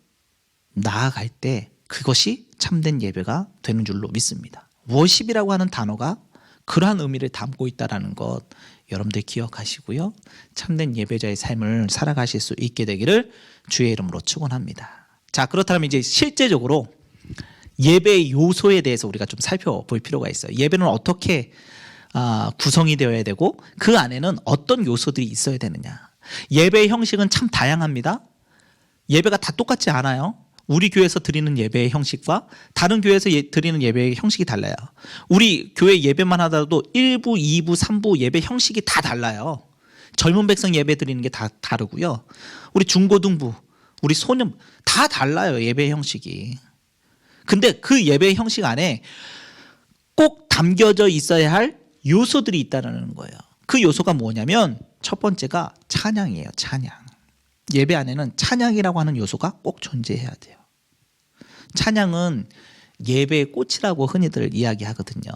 나아갈 때 그것이 참된 예배가 되는 줄로 믿습니다. 워십이라고 하는 단어가 그러한 의미를 담고 있다는 것 여러분들 기억하시고요. 참된 예배자의 삶을 살아가실 수 있게 되기를 주의 이름으로 축원합니다. 자, 그렇다면 이제 실제적으로 예배의 요소에 대해서 우리가 좀 살펴볼 필요가 있어요. 예배는 어떻게 구성이 되어야 되고 그 안에는 어떤 요소들이 있어야 되느냐. 예배의 형식은 참 다양합니다. 예배가 다 똑같지 않아요. 우리 교회에서 드리는 예배의 형식과 다른 교회에서 드리는 예배의 형식이 달라요. 우리 교회 예배만 하더라도 1부, 2부, 3부 예배 형식이 다 달라요. 젊은 백성 예배 드리는 게 다 다르고요. 우리 중고등부, 우리 소년 다 달라요. 예배 형식이. 근데 그 예배 형식 안에 꼭 담겨져 있어야 할 요소들이 있다는 거예요. 그 요소가 뭐냐면 첫 번째가 찬양이에요. 찬양. 예배 안에는 찬양이라고 하는 요소가 꼭 존재해야 돼요. 찬양은 예배의 꽃이라고 흔히들 이야기하거든요.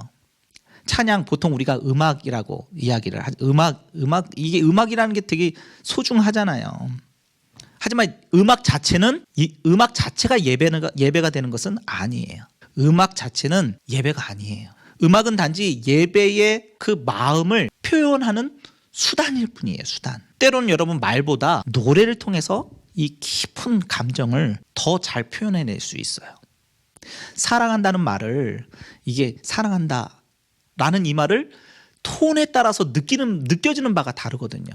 찬양 보통 우리가 음악이라고 이야기를 이게 음악이라는 게 되게 소중하잖아요. 하지만 음악 자체는 이 음악 자체가 예배가 되는 것은 아니에요. 음악 자체는 예배가 아니에요. 음악은 단지 예배의 그 마음을 표현하는 수단일 뿐이에요. 수단. 때로는 여러분 말보다 노래를 통해서 이 깊은 감정을 더 잘 표현해낼 수 있어요. 사랑한다는 말을 이게 사랑한다라는 이 말을 톤에 따라서 느껴지는 바가 다르거든요.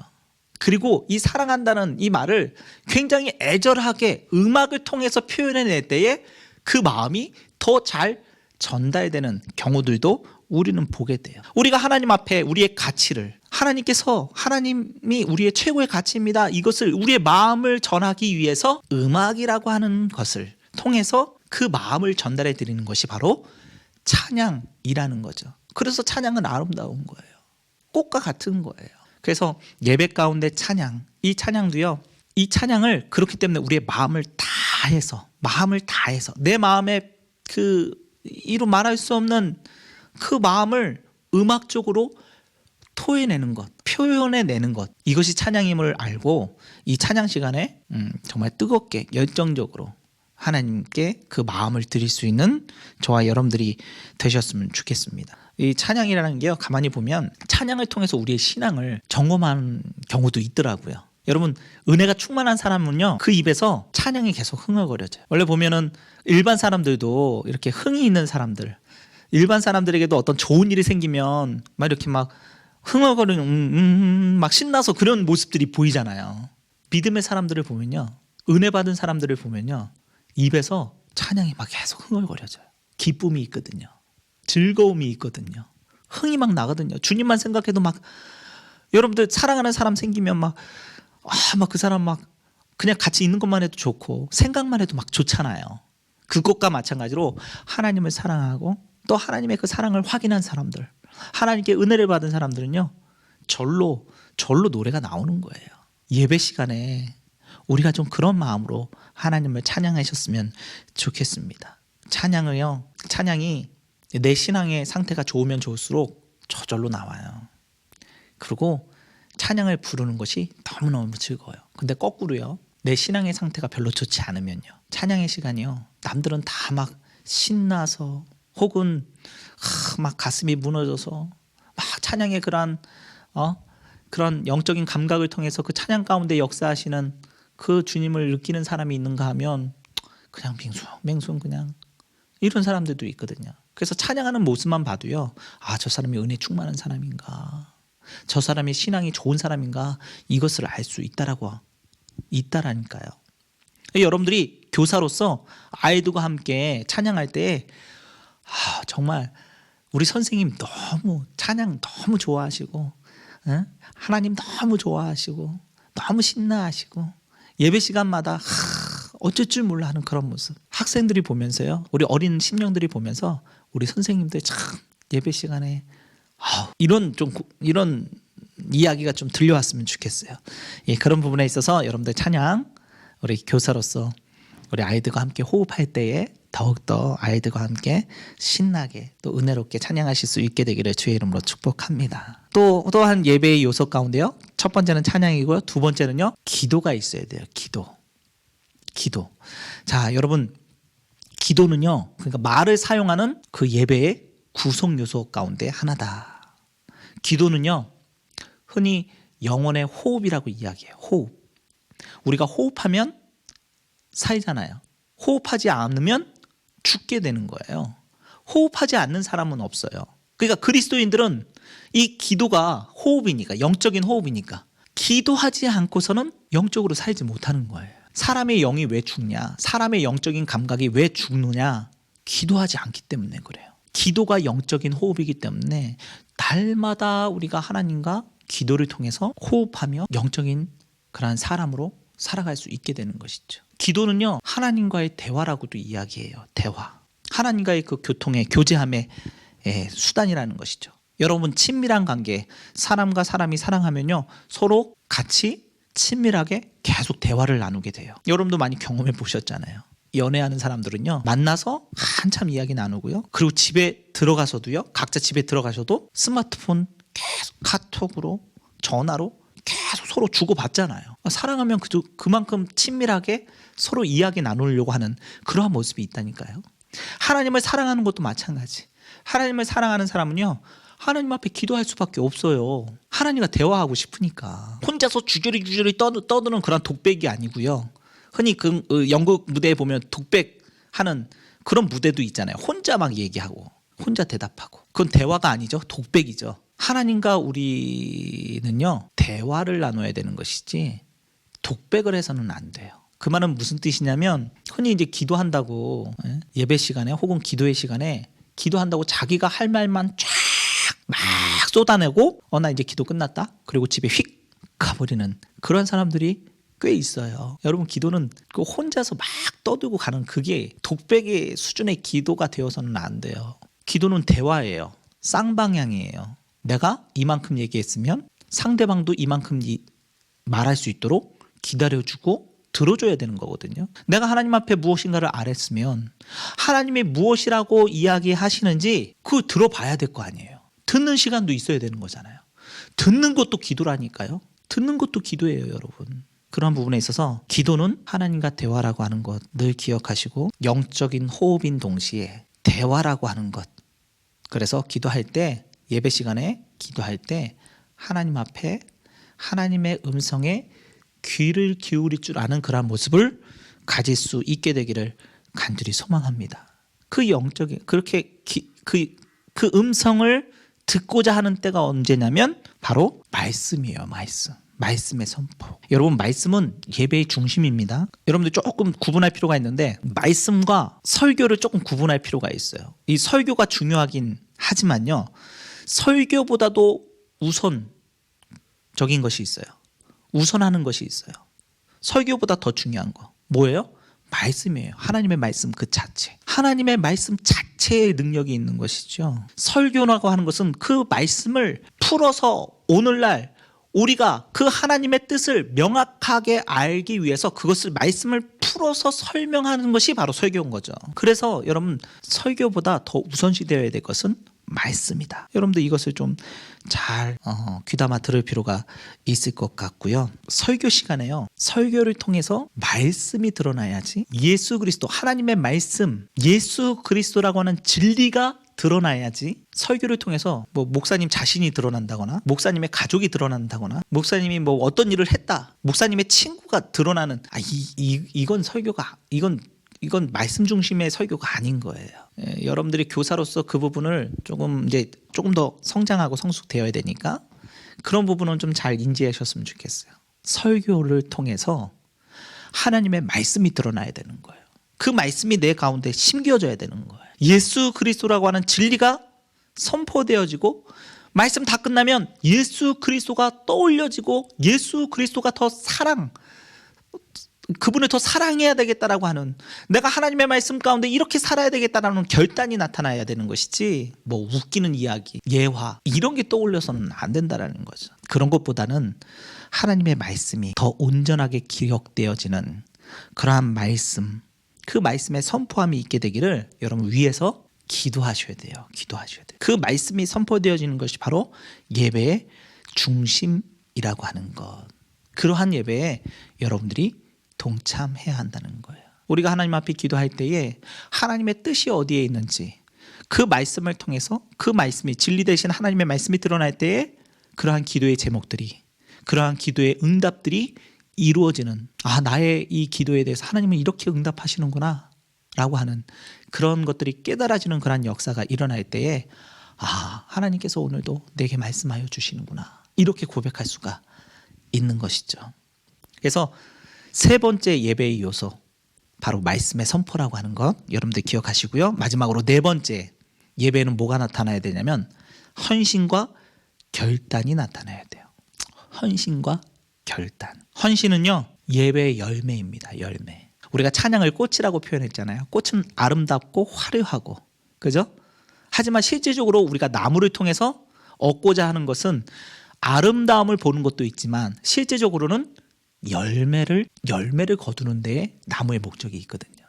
그리고 이 사랑한다는 이 말을 굉장히 애절하게 음악을 통해서 표현해낼 때에 그 마음이 더 잘 전달되는 경우들도 우리는 보게 돼요. 우리가 하나님 앞에 우리의 가치를 하나님이 우리의 최고의 가치입니다. 이것을 우리의 마음을 전하기 위해서 음악이라고 하는 것을 통해서 그 마음을 전달해 드리는 것이 바로 찬양이라는 거죠. 그래서 찬양은 아름다운 거예요. 꽃과 같은 거예요. 그래서 예배 가운데 찬양, 이 찬양도요. 이 찬양을 그렇기 때문에 우리의 마음을 다해서 내 마음에 그 이루 말할 수 없는 그 마음을 음악적으로 토해내는 것, 표현해내는 것, 이것이 찬양임을 알고 이 찬양 시간에 정말 뜨겁게 열정적으로 하나님께 그 마음을 드릴 수 있는 저와 여러분들이 되셨으면 좋겠습니다. 이 찬양이라는 게요, 가만히 보면 찬양을 통해서 우리의 신앙을 점검하는 경우도 있더라고요. 여러분, 은혜가 충만한 사람은요, 그 입에서 찬양이 계속 흥얼거려져요. 원래 보면은 일반 사람들도 이렇게 흥이 있는 사람들, 일반 사람들에게도 어떤 좋은 일이 생기면 막 이렇게 막 흥얼거리는 막 신나서 그런 모습들이 보이잖아요. 믿음의 사람들을 보면요, 은혜 받은 사람들을 보면요, 입에서 찬양이 막 계속 흥얼거려져요. 기쁨이 있거든요. 즐거움이 있거든요. 흥이 막 나거든요. 주님만 생각해도 막, 여러분들 사랑하는 사람 생기면 막 그 사람 막 그냥 같이 있는 것만 해도 좋고 생각만 해도 막 좋잖아요. 그것과 마찬가지로 하나님을 사랑하고 또 하나님의 그 사랑을 확인한 사람들, 하나님께 은혜를 받은 사람들은요, 절로 노래가 나오는 거예요. 예배 시간에 우리가 좀 그런 마음으로 하나님을 찬양하셨으면 좋겠습니다. 찬양이 내 신앙의 상태가 좋으면 좋을수록 저절로 나와요. 그리고 찬양을 부르는 것이 너무너무 즐거워요. 근데 거꾸로요, 내 신앙의 상태가 별로 좋지 않으면요, 찬양의 시간이요, 남들은 다 막 신나서 혹은 막 가슴이 무너져서 막 찬양의 그런 영적인 감각을 통해서 그 찬양 가운데 역사하시는 그 주님을 느끼는 사람이 있는가 하면 그냥 맹숭 그냥 이런 사람들도 있거든요. 그래서 찬양하는 모습만 봐도요, 저 사람이 은혜 충만한 사람인가, 저 사람이 신앙이 좋은 사람인가, 이것을 알 수 있다라니까요. 여러분들이 교사로서 아이들과 함께 찬양할 때 정말 우리 선생님 찬양 너무 좋아하시고, 하나님 너무 좋아하시고 너무 신나하시고 예배 시간마다 어쩔 줄 몰라 하는 그런 모습, 학생들이 보면서요, 우리 어린 심령들이 보면서 우리 선생님들 참 예배 시간에 이런 이야기가 좀 들려왔으면 좋겠어요. 예, 그런 부분에 있어서 여러분들 찬양, 우리 교사로서 우리 아이들과 함께 호흡할 때에 더욱더 아이들과 함께 신나게 또 은혜롭게 찬양하실 수 있게 되기를 주의 이름으로 축복합니다. 또한 예배의 요소 가운데요, 첫 번째는 찬양이고요, 두 번째는요, 기도가 있어야 돼요. 기도. 자, 여러분, 기도는요, 그러니까 말을 사용하는 그 예배의 구성 요소 가운데 하나다. 기도는요, 흔히 영혼의 호흡이라고 이야기해요. 호흡. 우리가 호흡하면 살잖아요. 호흡하지 않으면 죽게 되는 거예요. 호흡하지 않는 사람은 없어요. 그러니까 그리스도인들은 이 기도가 호흡이니까, 영적인 호흡이니까, 기도하지 않고서는 영적으로 살지 못하는 거예요. 사람의 영이 왜 죽냐, 사람의 영적인 감각이 왜 죽느냐, 기도하지 않기 때문에 그래요. 기도가 영적인 호흡이기 때문에 날마다 우리가 하나님과 기도를 통해서 호흡하며 영적인 그러한 사람으로 살아갈 수 있게 되는 것이죠. 기도는요, 하나님과의 대화라고도 이야기해요. 대화. 하나님과의 그 교제함의 수단이라는 것이죠. 여러분, 친밀한 관계, 사람과 사람이 사랑하면요, 서로 같이 친밀하게 계속 대화를 나누게 돼요. 여러분도 많이 경험해 보셨잖아요. 연애하는 사람들은요, 만나서 한참 이야기 나누고요, 그리고 집에 들어가서도요, 각자 집에 들어가셔도 스마트폰 계속 카톡으로, 전화로 계속 서로 주고받잖아요. 사랑하면 그만큼 친밀하게 서로 이야기 나누려고 하는 그러한 모습이 있다니까요. 하나님을 사랑하는 것도 마찬가지. 하나님을 사랑하는 사람은요, 하나님 앞에 기도할 수밖에 없어요. 하나님과 대화하고 싶으니까. 혼자서 주저리 떠드는 그런 독백이 아니고요. 흔히 그 연극 무대에 보면 독백하는 그런 무대도 있잖아요. 혼자 막 얘기하고 혼자 대답하고. 그건 대화가 아니죠. 독백이죠. 하나님과 우리는요, 대화를 나눠야 되는 것이지 독백을 해서는 안 돼요. 그 말은 무슨 뜻이냐면, 흔히 이제 기도한다고, 예배 시간에 혹은 기도의 시간에 기도한다고 자기가 할 말만 쫙 막 쏟아내고 나 이제 기도 끝났다, 그리고 집에 휙 가버리는 그런 사람들이 꽤 있어요. 여러분, 기도는 그 혼자서 막 떠들고 가는 그게 독백의 수준의 기도가 되어서는 안 돼요. 기도는 대화예요. 쌍방향이에요. 내가 이만큼 얘기했으면 상대방도 이만큼 말할 수 있도록 기다려주고 들어줘야 되는 거거든요. 내가 하나님 앞에 무엇인가를 아랬으면 하나님이 무엇이라고 이야기하시는지 그거 들어봐야 될 거 아니에요. 듣는 시간도 있어야 되는 거잖아요. 듣는 것도 기도라니까요. 듣는 것도 기도예요, 여러분. 그런 부분에 있어서 기도는 하나님과 대화라고 하는 것 늘 기억하시고, 영적인 호흡인 동시에 대화라고 하는 것. 그래서 기도할 때, 예배 시간에 기도할 때 하나님 앞에 하나님의 음성에 귀를 기울일 줄 아는 그런 모습을 가질 수 있게 되기를 간절히 소망합니다. 그 영적인 그렇게 그 음성을 듣고자 하는 때가 언제냐면 바로 말씀이에요. 말씀의 선포. 여러분, 말씀은 예배의 중심입니다. 여러분들 조금 구분할 필요가 있는데, 말씀과 설교를 조금 구분할 필요가 있어요. 이 설교가 중요하긴 하지만요, 설교보다도 우선적인 것이 있어요. 우선하는 것이 있어요. 설교보다 더 중요한 거 뭐예요? 말씀이에요. 하나님의 말씀 그 자체. 하나님의 말씀 자체의 능력이 있는 것이죠. 설교라고 하는 것은 그 말씀을 풀어서 오늘날 우리가 그 하나님의 뜻을 명확하게 알기 위해서 그것을 말씀을 풀어서 설명하는 것이 바로 설교인 거죠. 그래서 여러분, 설교보다 더 우선시되어야 될 것은 말씀이다. 여러분들 이것을 좀 잘 귀담아 들을 필요가 있을 것 같고요. 설교 시간에요, 설교를 통해서 말씀이 드러나야지, 예수 그리스도, 하나님의 말씀, 예수 그리스도라고 하는 진리가 드러나야지, 설교를 통해서 뭐 목사님 자신이 드러난다거나, 목사님의 가족이 드러난다거나, 목사님이 뭐 어떤 일을 했다, 목사님의 친구가 드러나는, 이건 설교가, 이건 말씀 중심의 설교가 아닌 거예요. 여러분들이 교사로서 그 부분을 조금 더 성장하고 성숙되어야 되니까 그런 부분은 좀 잘 인지하셨으면 좋겠어요. 설교를 통해서 하나님의 말씀이 드러나야 되는 거예요. 그 말씀이 내 가운데 심겨져야 되는 거예요. 예수 그리스도라고 하는 진리가 선포되어지고, 말씀 다 끝나면 예수 그리스도가 떠올려지고, 예수 그리스도가 그분을 더 사랑해야 되겠다라고 하는, 내가 하나님의 말씀 가운데 이렇게 살아야 되겠다라는 결단이 나타나야 되는 것이지, 뭐 웃기는 이야기, 예화 이런 게 떠올려서는 안 된다라는 거죠. 그런 것보다는 하나님의 말씀이 더 온전하게 기억되어지는 그러한 말씀, 그 말씀의 선포함이 있게 되기를 여러분 위해서 기도하셔야 돼요. 그 말씀이 선포되어지는 것이 바로 예배의 중심이라고 하는 것. 그러한 예배에 여러분들이 동참해야 한다는 거예요. 우리가 하나님 앞에 기도할 때에 하나님의 뜻이 어디에 있는지, 그 말씀을 통해서 그 말씀이, 진리 되신 하나님의 말씀이 드러날 때에 그러한 기도의 제목들이, 그러한 기도의 응답들이 이루어지는, 나의 이 기도에 대해서 하나님은 이렇게 응답하시는구나 라고 하는 그런 것들이 깨달아지는 그런 역사가 일어날 때에 하나님께서 오늘도 내게 말씀하여 주시는구나, 이렇게 고백할 수가 있는 것이죠. 그래서 세 번째 예배의 요소, 바로 말씀의 선포라고 하는 것 여러분들 기억하시고요. 마지막으로 네 번째 예배는 뭐가 나타나야 되냐면 헌신과 결단이 나타나야 돼요. 헌신과 결단. 헌신은요, 예배의 열매입니다. 열매. 우리가 찬양을 꽃이라고 표현했잖아요. 꽃은 아름답고 화려하고, 그죠? 하지만 실질적으로 우리가 나무를 통해서 얻고자 하는 것은 아름다움을 보는 것도 있지만 실제적으로는 열매를 거두는 데에 나무의 목적이 있거든요.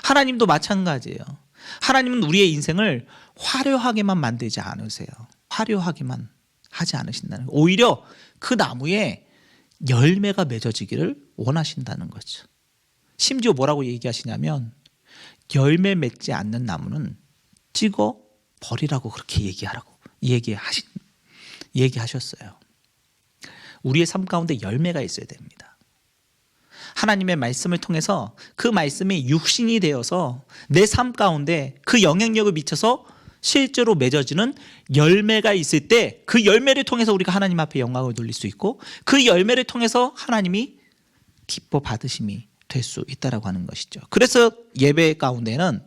하나님도 마찬가지예요. 하나님은 우리의 인생을 화려하게만 만들지 않으세요. 화려하게만 하지 않으신다는 거예요. 오히려 그 나무에 열매가 맺어지기를 원하신다는 거죠. 심지어 뭐라고 얘기하시냐면 열매 맺지 않는 나무는 찍어 버리라고 그렇게 얘기하셨어요. 우리의 삶 가운데 열매가 있어야 됩니다. 하나님의 말씀을 통해서 그 말씀이 육신이 되어서 내 삶 가운데 그 영향력을 미쳐서 실제로 맺어지는 열매가 있을 때 그 열매를 통해서 우리가 하나님 앞에 영광을 돌릴 수 있고 그 열매를 통해서 하나님이 기뻐 받으심이 될 수 있다라고 하는 것이죠. 그래서 예배 가운데는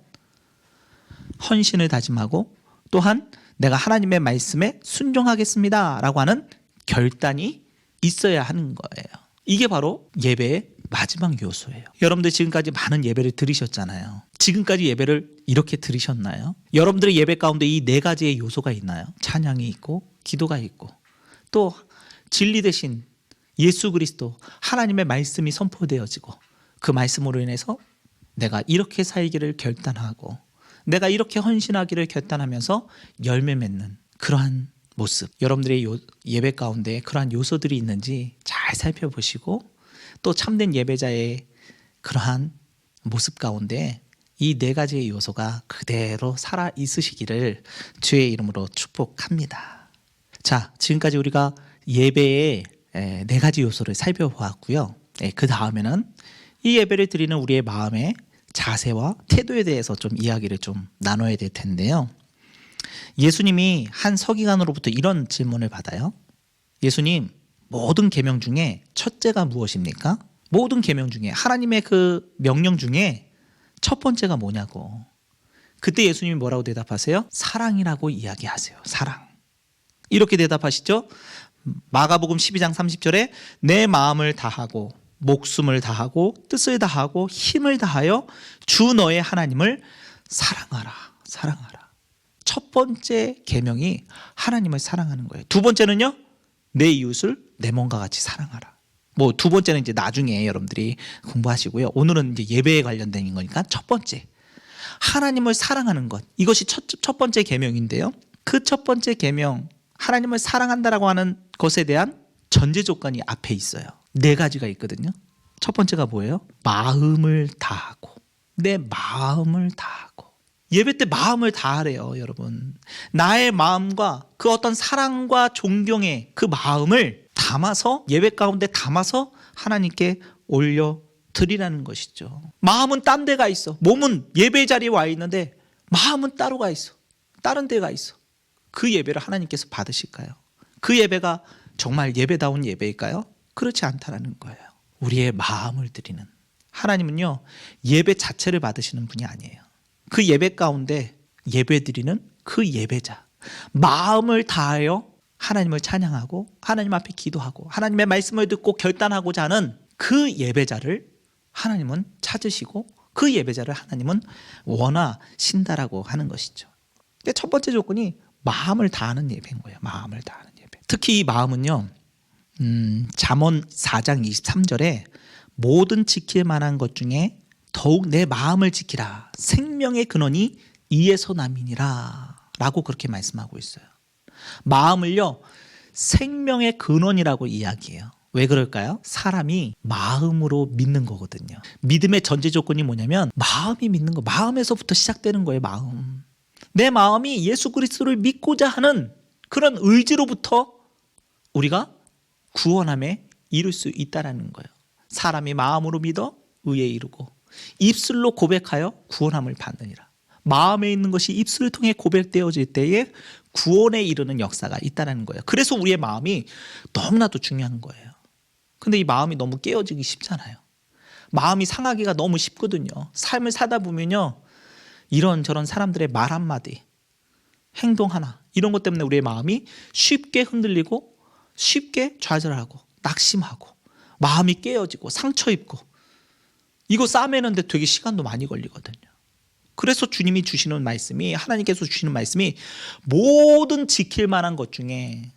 헌신을 다짐하고 또한 내가 하나님의 말씀에 순종하겠습니다 라고 하는 결단이 있어야 하는 거예요. 이게 바로 예배의 마지막 요소예요. 여러분들 지금까지 많은 예배를 들으셨잖아요. 지금까지 예배를 이렇게 들으셨나요? 여러분들의 예배 가운데 이 네 가지의 요소가 있나요? 찬양이 있고 기도가 있고 또 진리 대신 예수 그리스도 하나님의 말씀이 선포되어지고 그 말씀으로 인해서 내가 이렇게 살기를 결단하고 내가 이렇게 헌신하기를 결단하면서 열매 맺는 그러한 모습, 여러분들의 예배 가운데 그러한 요소들이 있는지 잘 살펴보시고 또 참된 예배자의 그러한 모습 가운데 이 네 가지의 요소가 그대로 살아 있으시기를 주의 이름으로 축복합니다. 자, 지금까지 우리가 예배의 네 가지 요소를 살펴보았고요. 그 다음에는 이 예배를 드리는 우리의 마음의 자세와 태도에 대해서 좀 이야기를 좀 나눠야 될 텐데요. 예수님이 한 서기관으로부터 이런 질문을 받아요. 예수님, 모든 계명 중에 첫째가 무엇입니까? 모든 계명 중에 하나님의 그 명령 중에 첫 번째가 뭐냐고. 그때 예수님이 뭐라고 대답하세요? 사랑이라고 이야기하세요. 사랑. 이렇게 대답하시죠. 마가복음 12장 30절에 내 마음을 다하고 목숨을 다하고 뜻을 다하고 힘을 다하여 주 너의 하나님을 사랑하라. 사랑하라. 첫 번째 계명이 하나님을 사랑하는 거예요. 두 번째는요. 내 이웃을 내 몸과 같이 사랑하라. 뭐 두 번째는 이제 나중에 여러분들이 공부하시고요. 오늘은 이제 예배에 관련된 거니까 첫 번째. 하나님을 사랑하는 것. 이것이 첫 번째 계명인데요. 그 첫 번째 계명, 하나님을 사랑한다라고 하는 것에 대한 전제 조건이 앞에 있어요. 네 가지가 있거든요. 첫 번째가 뭐예요? 마음을 다하고. 내 마음을 다하고. 예배 때 마음을 다하래요, 여러분. 나의 마음과 그 어떤 사랑과 존경의 그 마음을 담아서 예배 가운데 담아서 하나님께 올려드리라는 것이죠. 마음은 딴 데가 있어. 몸은 예배 자리에 와 있는데 마음은 따로 가 있어. 다른 데가 있어. 그 예배를 하나님께서 받으실까요? 그 예배가 정말 예배다운 예배일까요? 그렇지 않다라는 거예요. 우리의 마음을 드리는 하나님은요, 예배 자체를 받으시는 분이 아니에요. 그 예배 가운데 예배 드리는 그 예배자, 마음을 다하여 하나님을 찬양하고 하나님 앞에 기도하고 하나님의 말씀을 듣고 결단하고자 하는 그 예배자를 하나님은 찾으시고 그 예배자를 하나님은 원하신다라고 하는 것이죠. 첫 번째 조건이 마음을 다하는 예배인 거예요. 마음을 다하는 예배. 특히 이 마음은요, 잠언 4장 23절에 모든 지킬 만한 것 중에 더욱 내 마음을 지키라. 생명의 근원이 이에서 남이니라 라고 그렇게 말씀하고 있어요. 마음을요, 생명의 근원이라고 이야기해요. 왜 그럴까요? 사람이 마음으로 믿는 거거든요. 믿음의 전제 조건이 뭐냐면 마음이 믿는 거, 마음에서부터 시작되는 거예요. 마음. 내 마음이 예수 그리스도를 믿고자 하는 그런 의지로부터 우리가 구원함에 이룰 수 있다는 거예요. 사람이 마음으로 믿어 의에 이르고 입술로 고백하여 구원함을 받느니라. 마음에 있는 것이 입술을 통해 고백되어질 때에 구원에 이르는 역사가 있다는 거예요. 그래서 우리의 마음이 너무나도 중요한 거예요. 근데 이 마음이 너무 깨어지기 쉽잖아요. 마음이 상하기가 너무 쉽거든요. 삶을 사다 보면요, 이런저런 사람들의 말 한마디, 행동 하나, 이런 것 때문에 우리의 마음이 쉽게 흔들리고 쉽게 좌절하고 낙심하고 마음이 깨어지고 상처 입고 이거 싸매는데 되게 시간도 많이 걸리거든요. 그래서 주님이 주시는 말씀이, 하나님께서 주시는 말씀이 모든 지킬 만한 것 중에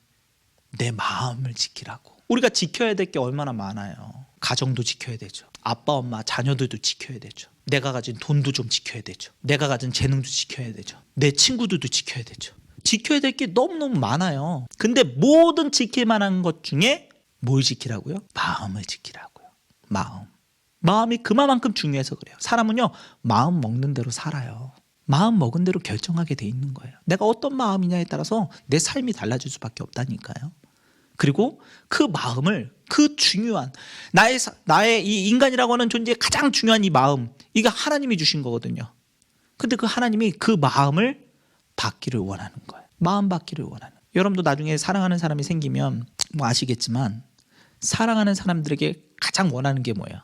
내 마음을 지키라고. 우리가 지켜야 될 게 얼마나 많아요. 가정도 지켜야 되죠. 아빠, 엄마, 자녀들도 지켜야 되죠. 내가 가진 돈도 좀 지켜야 되죠. 내가 가진 재능도 지켜야 되죠. 내 친구들도 지켜야 되죠. 지켜야 될 게 너무너무 많아요. 근데 모든 지킬 만한 것 중에 뭘 지키라고요? 마음을 지키라고요. 마음이 그만큼 중요해서 그래요. 사람은요, 마음 먹는 대로 살아요. 마음 먹은 대로 결정하게 돼 있는 거예요. 내가 어떤 마음이냐에 따라서 내 삶이 달라질 수밖에 없다니까요. 그리고 그 마음을, 그 중요한 나의 이 인간이라고 하는 존재의 가장 중요한 이 마음, 이게 하나님이 주신 거거든요. 근데 그 하나님이 그 마음을 받기를 원하는 거예요. 마음 받기를 원하는. 여러분도 나중에 사랑하는 사람이 생기면 뭐 아시겠지만, 사랑하는 사람들에게 가장 원하는 게 뭐예요?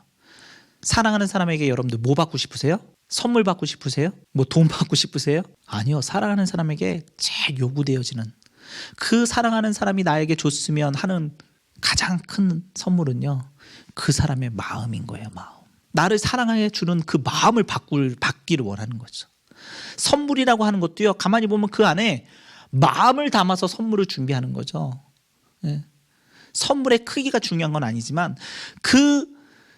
사랑하는 사람에게 여러분들 뭐 받고 싶으세요? 선물 받고 싶으세요? 뭐 돈 받고 싶으세요? 아니요. 사랑하는 사람에게 제일 요구되어지는, 그 사랑하는 사람이 나에게 줬으면 하는 가장 큰 선물은요, 그 사람의 마음인 거예요. 마음. 나를 사랑해 주는 그 마음을 받기를 원하는 거죠. 선물이라고 하는 것도요, 가만히 보면 그 안에 마음을 담아서 선물을 준비하는 거죠. 예. 선물의 크기가 중요한 건 아니지만 그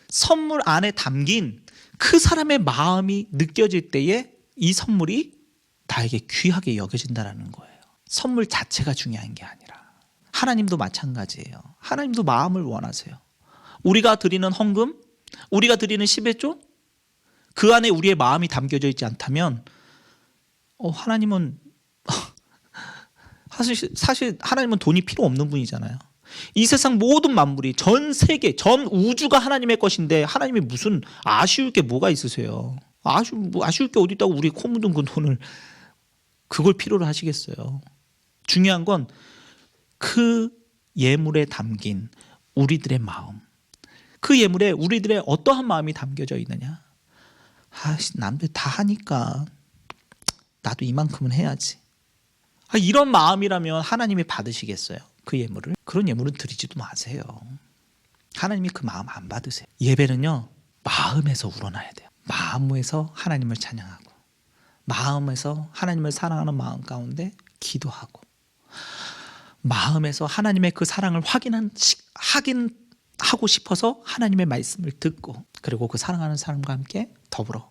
선물 안에 담긴 그 사람의 마음이 느껴질 때에 이 선물이 나에게 귀하게 여겨진다는 거예요. 선물 자체가 중요한 게 아니라. 하나님도 마찬가지예요. 하나님도 마음을 원하세요. 우리가 드리는 헌금, 우리가 드리는 11조, 그 안에 우리의 마음이 담겨져 있지 않다면 하나님은 사실 하나님은 돈이 필요 없는 분이잖아요. 이 세상 모든 만물이, 전 세계, 전 우주가 하나님의 것인데 하나님이 무슨 아쉬울 게 뭐가 있으세요? 아쉬울 게 어디 있다고 우리 코 묻은 그 돈을 그걸 필요로 하시겠어요? 중요한 건 그 예물에 담긴 우리들의 마음, 그 예물에 우리들의 어떠한 마음이 담겨져 있느냐. 남들 다 하니까 나도 이만큼은 해야지. 이런 마음이라면 하나님이 받으시겠어요? 그 예물을? 그런 예물은 드리지도 마세요. 하나님이 그 마음 안 받으세요. 예배는요, 마음에서 우러나야 돼요. 마음에서 하나님을 찬양하고, 마음에서 하나님을 사랑하는 마음 가운데 기도하고, 마음에서 하나님의 그 사랑을 확인하고 싶어서 하나님의 말씀을 듣고, 그리고 그 사랑하는 사람과 함께 더불어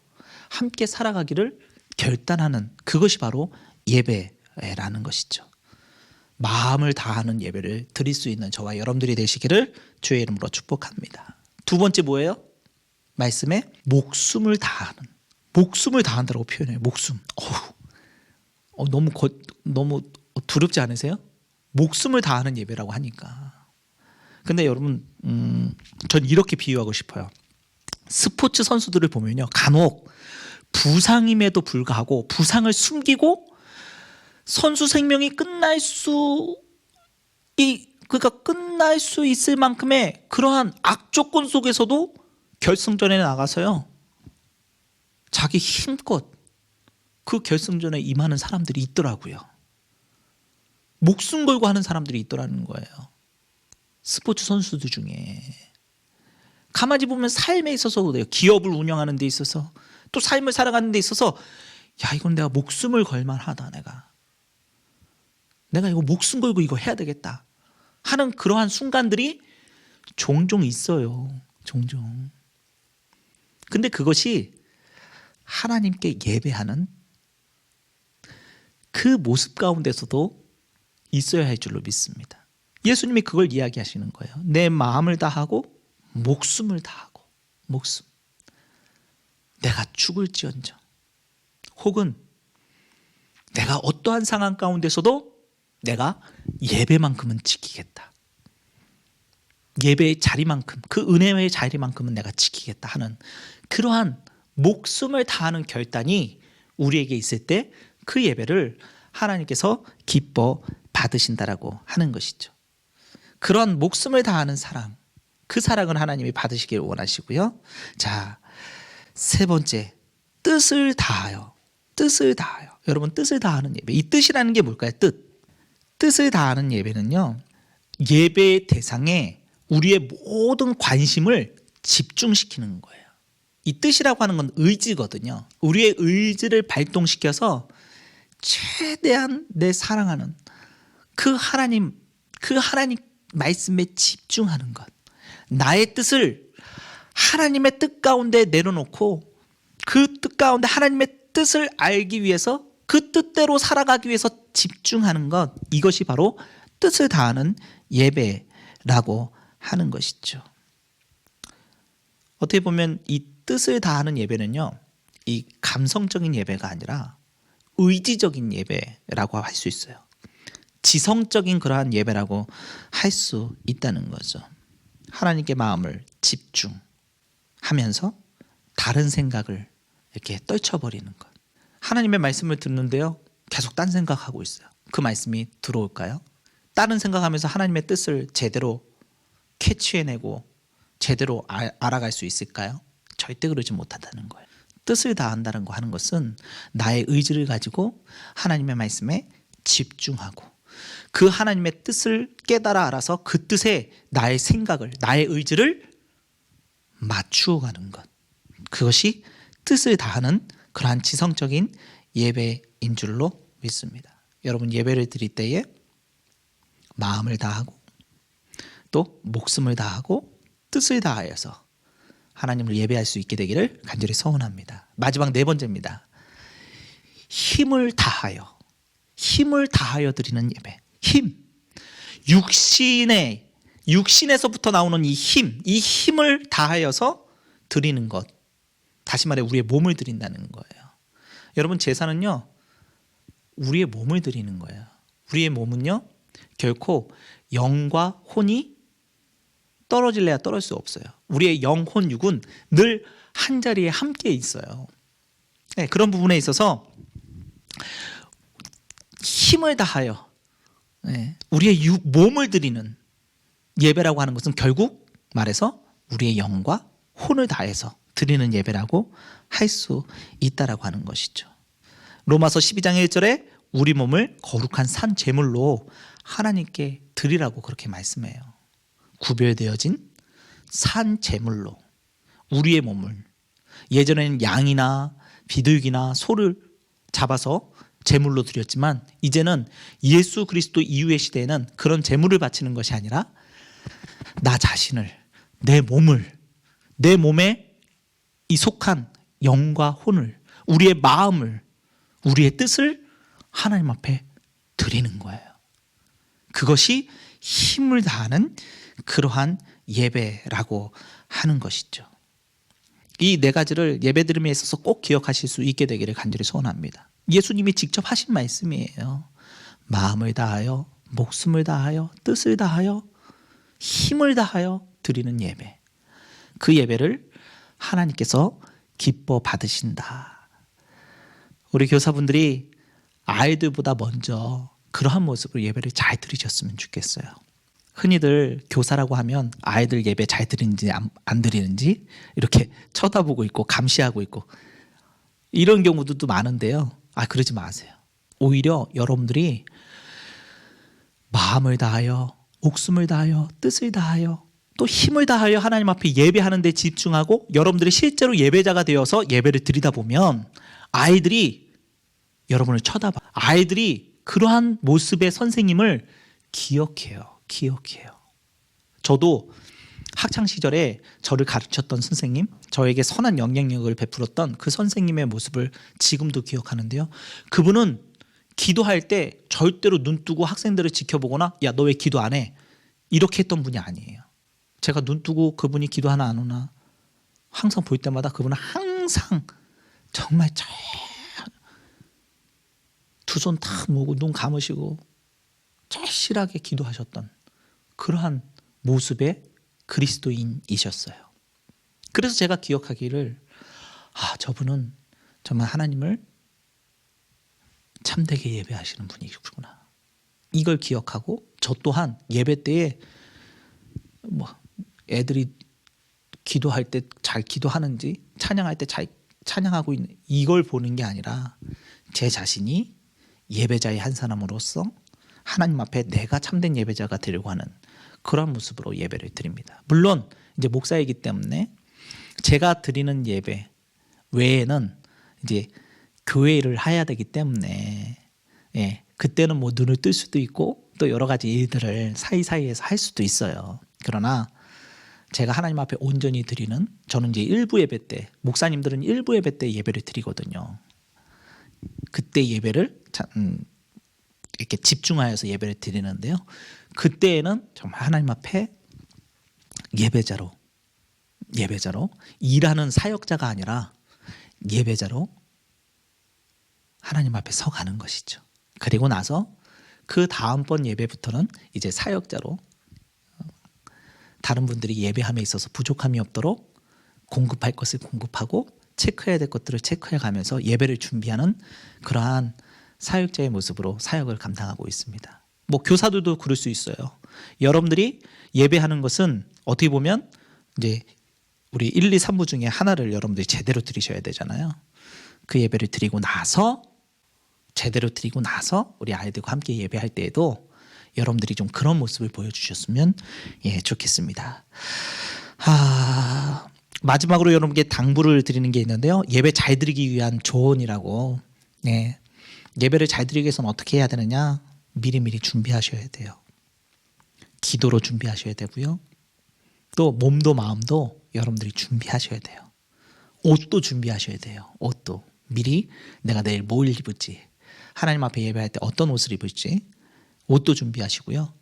함께 살아가기를 결단하는, 그것이 바로 예배라는 것이죠. 마음을 다하는 예배를 드릴 수 있는 저와 여러분들이 되시기를 주의 이름으로 축복합니다. 두 번째 뭐예요? 말씀에 목숨을 다하는, 목숨을 다한다고 표현해요. 목숨. 너무 두렵지 않으세요? 목숨을 다하는 예배라고 하니까. 근데 여러분, 전 이렇게 비유하고 싶어요. 스포츠 선수들을 보면요, 간혹 부상임에도 불구하고 부상을 숨기고 선수 생명이 끝날 수 있을 만큼의 그러한 악조건 속에서도 결승전에 나가서요, 자기 힘껏 그 결승전에 임하는 사람들이 있더라고요. 목숨 걸고 하는 사람들이 있더라는 거예요. 스포츠 선수들 중에. 가만히 보면 삶에 있어서 그래요. 기업을 운영하는 데 있어서, 또 삶을 살아가는 데 있어서, 이건 내가 목숨을 걸만하다. 내가 이거 목숨 걸고 이거 해야 되겠다 하는 그러한 순간들이 종종 있어요. 종종. 근데 그것이 하나님께 예배하는 그 모습 가운데서도 있어야 할 줄로 믿습니다. 예수님이 그걸 이야기하시는 거예요. 내 마음을 다하고 목숨을 다하고. 목숨. 내가 죽을지언정, 혹은 내가 어떠한 상황 가운데서도 내가 예배만큼은 지키겠다. 예배의 자리만큼, 그 은혜의 자리만큼은 내가 지키겠다 하는 그러한 목숨을 다하는 결단이 우리에게 있을 때 그 예배를 하나님께서 기뻐 받으신다라고 하는 것이죠. 그런 목숨을 다하는 사랑, 그 사랑을 하나님이 받으시길 원하시고요. 자, 세 번째, 뜻을 다하여. 뜻을 다하여. 여러분, 뜻을 다하는 예배. 이 뜻이라는 게 뭘까요? 뜻을 다하는 예배는요, 예배의 대상에 우리의 모든 관심을 집중시키는 거예요. 이 뜻이라고 하는 건 의지거든요. 우리의 의지를 발동시켜서 최대한 내 사랑하는 그 하나님께 말씀에 집중하는 것. 나의 뜻을 하나님의 뜻 가운데 내려놓고 그 뜻 가운데 하나님의 뜻을 알기 위해서 그 뜻대로 살아가기 위해서 집중하는 것. 이것이 바로 뜻을 다하는 예배라고 하는 것이죠. 어떻게 보면 이 뜻을 다하는 예배는요, 이 감성적인 예배가 아니라 의지적인 예배라고 할 수 있어요. 지성적인 그러한 예배라고 할 수 있다는 거죠. 하나님께 마음을 집중하면서 다른 생각을 이렇게 떨쳐버리는 것. 하나님의 말씀을 듣는데요, 계속 딴 생각하고 있어요. 그 말씀이 들어올까요? 다른 생각하면서 하나님의 뜻을 제대로 캐치해내고 제대로 알아갈 수 있을까요? 절대 그러지 못한다는 거예요. 뜻을 다한다는 거 하는 것은 나의 의지를 가지고 하나님의 말씀에 집중하고 그 하나님의 뜻을 깨달아 알아서 그 뜻에 나의 생각을, 나의 의지를 맞추어 가는 것. 그것이 뜻을 다하는 그러한 지성적인 예배인 줄로 믿습니다. 여러분, 예배를 드릴 때에 마음을 다하고 또 목숨을 다하고 뜻을 다하여서 하나님을 예배할 수 있게 되기를 간절히 소원합니다. 마지막 네 번째입니다. 힘을 다하여 드리는 예배. 힘. 육신에서부터 나오는 이 힘을 다하여서 드리는 것. 다시 말해 우리의 몸을 드린다는 거예요. 여러분, 제사는요, 우리의 몸을 드리는 거예요. 우리의 몸은요, 결코 영과 혼이 떨어질래야 떨어질 수 없어요. 우리의 영, 혼, 육은 늘 한 자리에 함께 있어요. 네, 그런 부분에 있어서 힘을 다하여 우리의 몸을 드리는 예배라고 하는 것은 결국 말해서 우리의 영과 혼을 다해서 드리는 예배라고 할 수 있다라고 하는 것이죠. 로마서 12장 1절에 우리 몸을 거룩한 산 제물로 하나님께 드리라고 그렇게 말씀해요. 구별되어진 산 제물로 우리의 몸을, 예전에는 양이나 비둘기나 소를 잡아서 제물로 드렸지만 이제는 예수 그리스도 이후의 시대에는 그런 제물을 바치는 것이 아니라 나 자신을, 내 몸에 이 속한 영과 혼을, 우리의 마음을, 우리의 뜻을 하나님 앞에 드리는 거예요. 그것이 힘을 다하는 그러한 예배라고 하는 것이죠. 이 네 가지를 예배드림에 있어서 꼭 기억하실 수 있게 되기를 간절히 소원합니다. 예수님이 직접 하신 말씀이에요. 마음을 다하여, 목숨을 다하여, 뜻을 다하여, 힘을 다하여 드리는 예배. 그 예배를 하나님께서 기뻐 받으신다. 우리 교사분들이 아이들보다 먼저 그러한 모습으로 예배를 잘 드리셨으면 좋겠어요. 흔히들 교사라고 하면 아이들 예배 잘 드리는지 안 드리는지 이렇게 쳐다보고 있고 감시하고 있고 이런 경우도 많은데요. 그러지 마세요. 오히려 여러분들이 마음을 다하여, 목숨을 다하여, 뜻을 다하여, 또 힘을 다하여 하나님 앞에 예배하는 데 집중하고 여러분들이 실제로 예배자가 되어서 예배를 드리다 보면 아이들이 여러분을 쳐다봐. 아이들이 그러한 모습의 선생님을 기억해요. 저도 학창시절에 저를 가르쳤던 선생님, 저에게 선한 영향력을 베풀었던 그 선생님의 모습을 지금도 기억하는데요. 그분은 기도할 때 절대로 눈 뜨고 학생들을 지켜보거나 야, 너 왜 기도 안 해? 이렇게 했던 분이 아니에요. 제가 눈 뜨고 그분이 기도하나 안 오나 항상 볼 때마다 그분은 항상 정말 두 손 탁 모으고 눈 감으시고 절실하게 기도하셨던 그러한 모습의 그리스도인이셨어요. 그래서 제가 기억하기를 저분은 정말 하나님을 참되게 예배하시는 분이시구나. 이걸 기억하고 저 또한 예배 때에 애들이 기도할 때 잘 기도하는지 찬양할 때 잘 찬양하고 있는 이걸 보는 게 아니라 제 자신이 예배자의 한 사람으로서 하나님 앞에 내가 참된 예배자가 되려고 하는 그런 모습으로 예배를 드립니다. 물론 이제 목사이기 때문에 제가 드리는 예배 외에는 이제 교회 일을 해야 되기 때문에 그때는 눈을 뜰 수도 있고 또 여러 가지 일들을 사이사이에서 할 수도 있어요. 그러나 제가 하나님 앞에 온전히 드리는, 저는 이제 일부 예배 때, 목사님들은 일부 예배 때 예배를 드리거든요. 그때 예배를 이렇게 집중하여서 예배를 드리는데요. 그때에는 정말 하나님 앞에 예배자로 일하는 사역자가 아니라 예배자로 하나님 앞에 서가는 것이죠. 그리고 나서 그 다음번 예배부터는 이제 사역자로 다른 분들이 예배함에 있어서 부족함이 없도록 공급할 것을 공급하고 체크해야 될 것들을 체크해 가면서 예배를 준비하는 그러한 사역자의 모습으로 사역을 감당하고 있습니다. 뭐 교사들도 그럴 수 있어요. 여러분들이 예배하는 것은 어떻게 보면 이제 우리 1, 2, 3부 중에 하나를 여러분들이 제대로 드리셔야 되잖아요. 그 예배를 드리고 나서 제대로 드리고 나서 우리 아이들과 함께 예배할 때에도 여러분들이 좀 그런 모습을 보여주셨으면 좋겠습니다. 마지막으로 여러분께 당부를 드리는 게 있는데요. 예배 잘 드리기 위한 조언이라고. 예배를 잘 드리기 위해서는 어떻게 해야 되느냐? 미리미리 준비하셔야 돼요. 기도로 준비하셔야 되고요. 또 몸도 마음도 여러분들이 준비하셔야 돼요. 옷도 준비하셔야 돼요. 옷도 미리 내가 내일 뭘 입을지, 하나님 앞에 예배할 때 어떤 옷을 입을지 옷도 준비하시고요.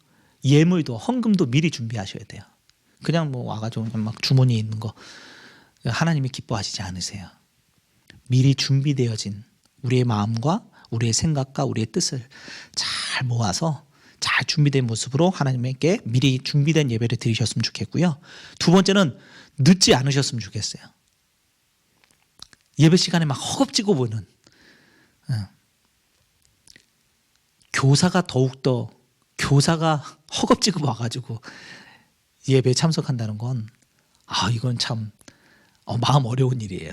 예물도, 헌금도 미리 준비하셔야 돼요. 그냥 뭐 와가지고 그냥 막 주머니에 있는 거 하나님이 기뻐하시지 않으세요. 미리 준비되어진 우리의 마음과 우리의 생각과 우리의 뜻을 잘 모아서 잘 준비된 모습으로 하나님께 미리 준비된 예배를 드리셨으면 좋겠고요. 두 번째는 늦지 않으셨으면 좋겠어요. 예배 시간에 막 허겁지겁 보는 교사가 더욱더 교사가 허겁지겁 와가지고 예배에 참석한다는 건 이건 참 마음 어려운 일이에요.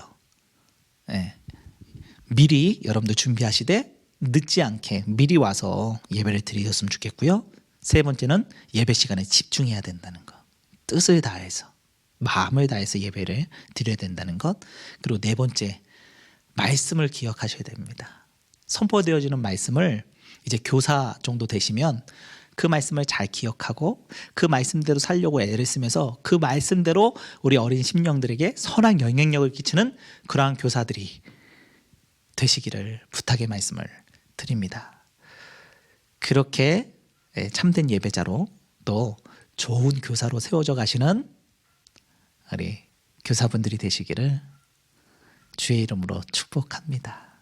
미리 여러분들 준비하시되 늦지 않게 미리 와서 예배를 드리셨으면 좋겠고요. 세 번째는 예배 시간에 집중해야 된다는 것. 뜻을 다해서 마음을 다해서 예배를 드려야 된다는 것. 그리고 네 번째, 말씀을 기억하셔야 됩니다. 선포되어지는 말씀을 이제 교사 정도 되시면 그 말씀을 잘 기억하고 그 말씀대로 살려고 애를 쓰면서 그 말씀대로 우리 어린 심령들에게 선한 영향력을 끼치는 그러한 교사들이 되시기를 부탁의 말씀을 드립니다. 그렇게 참된 예배자로 또 좋은 교사로 세워져 가시는 우리 교사분들이 되시기를 주의 이름으로 축복합니다.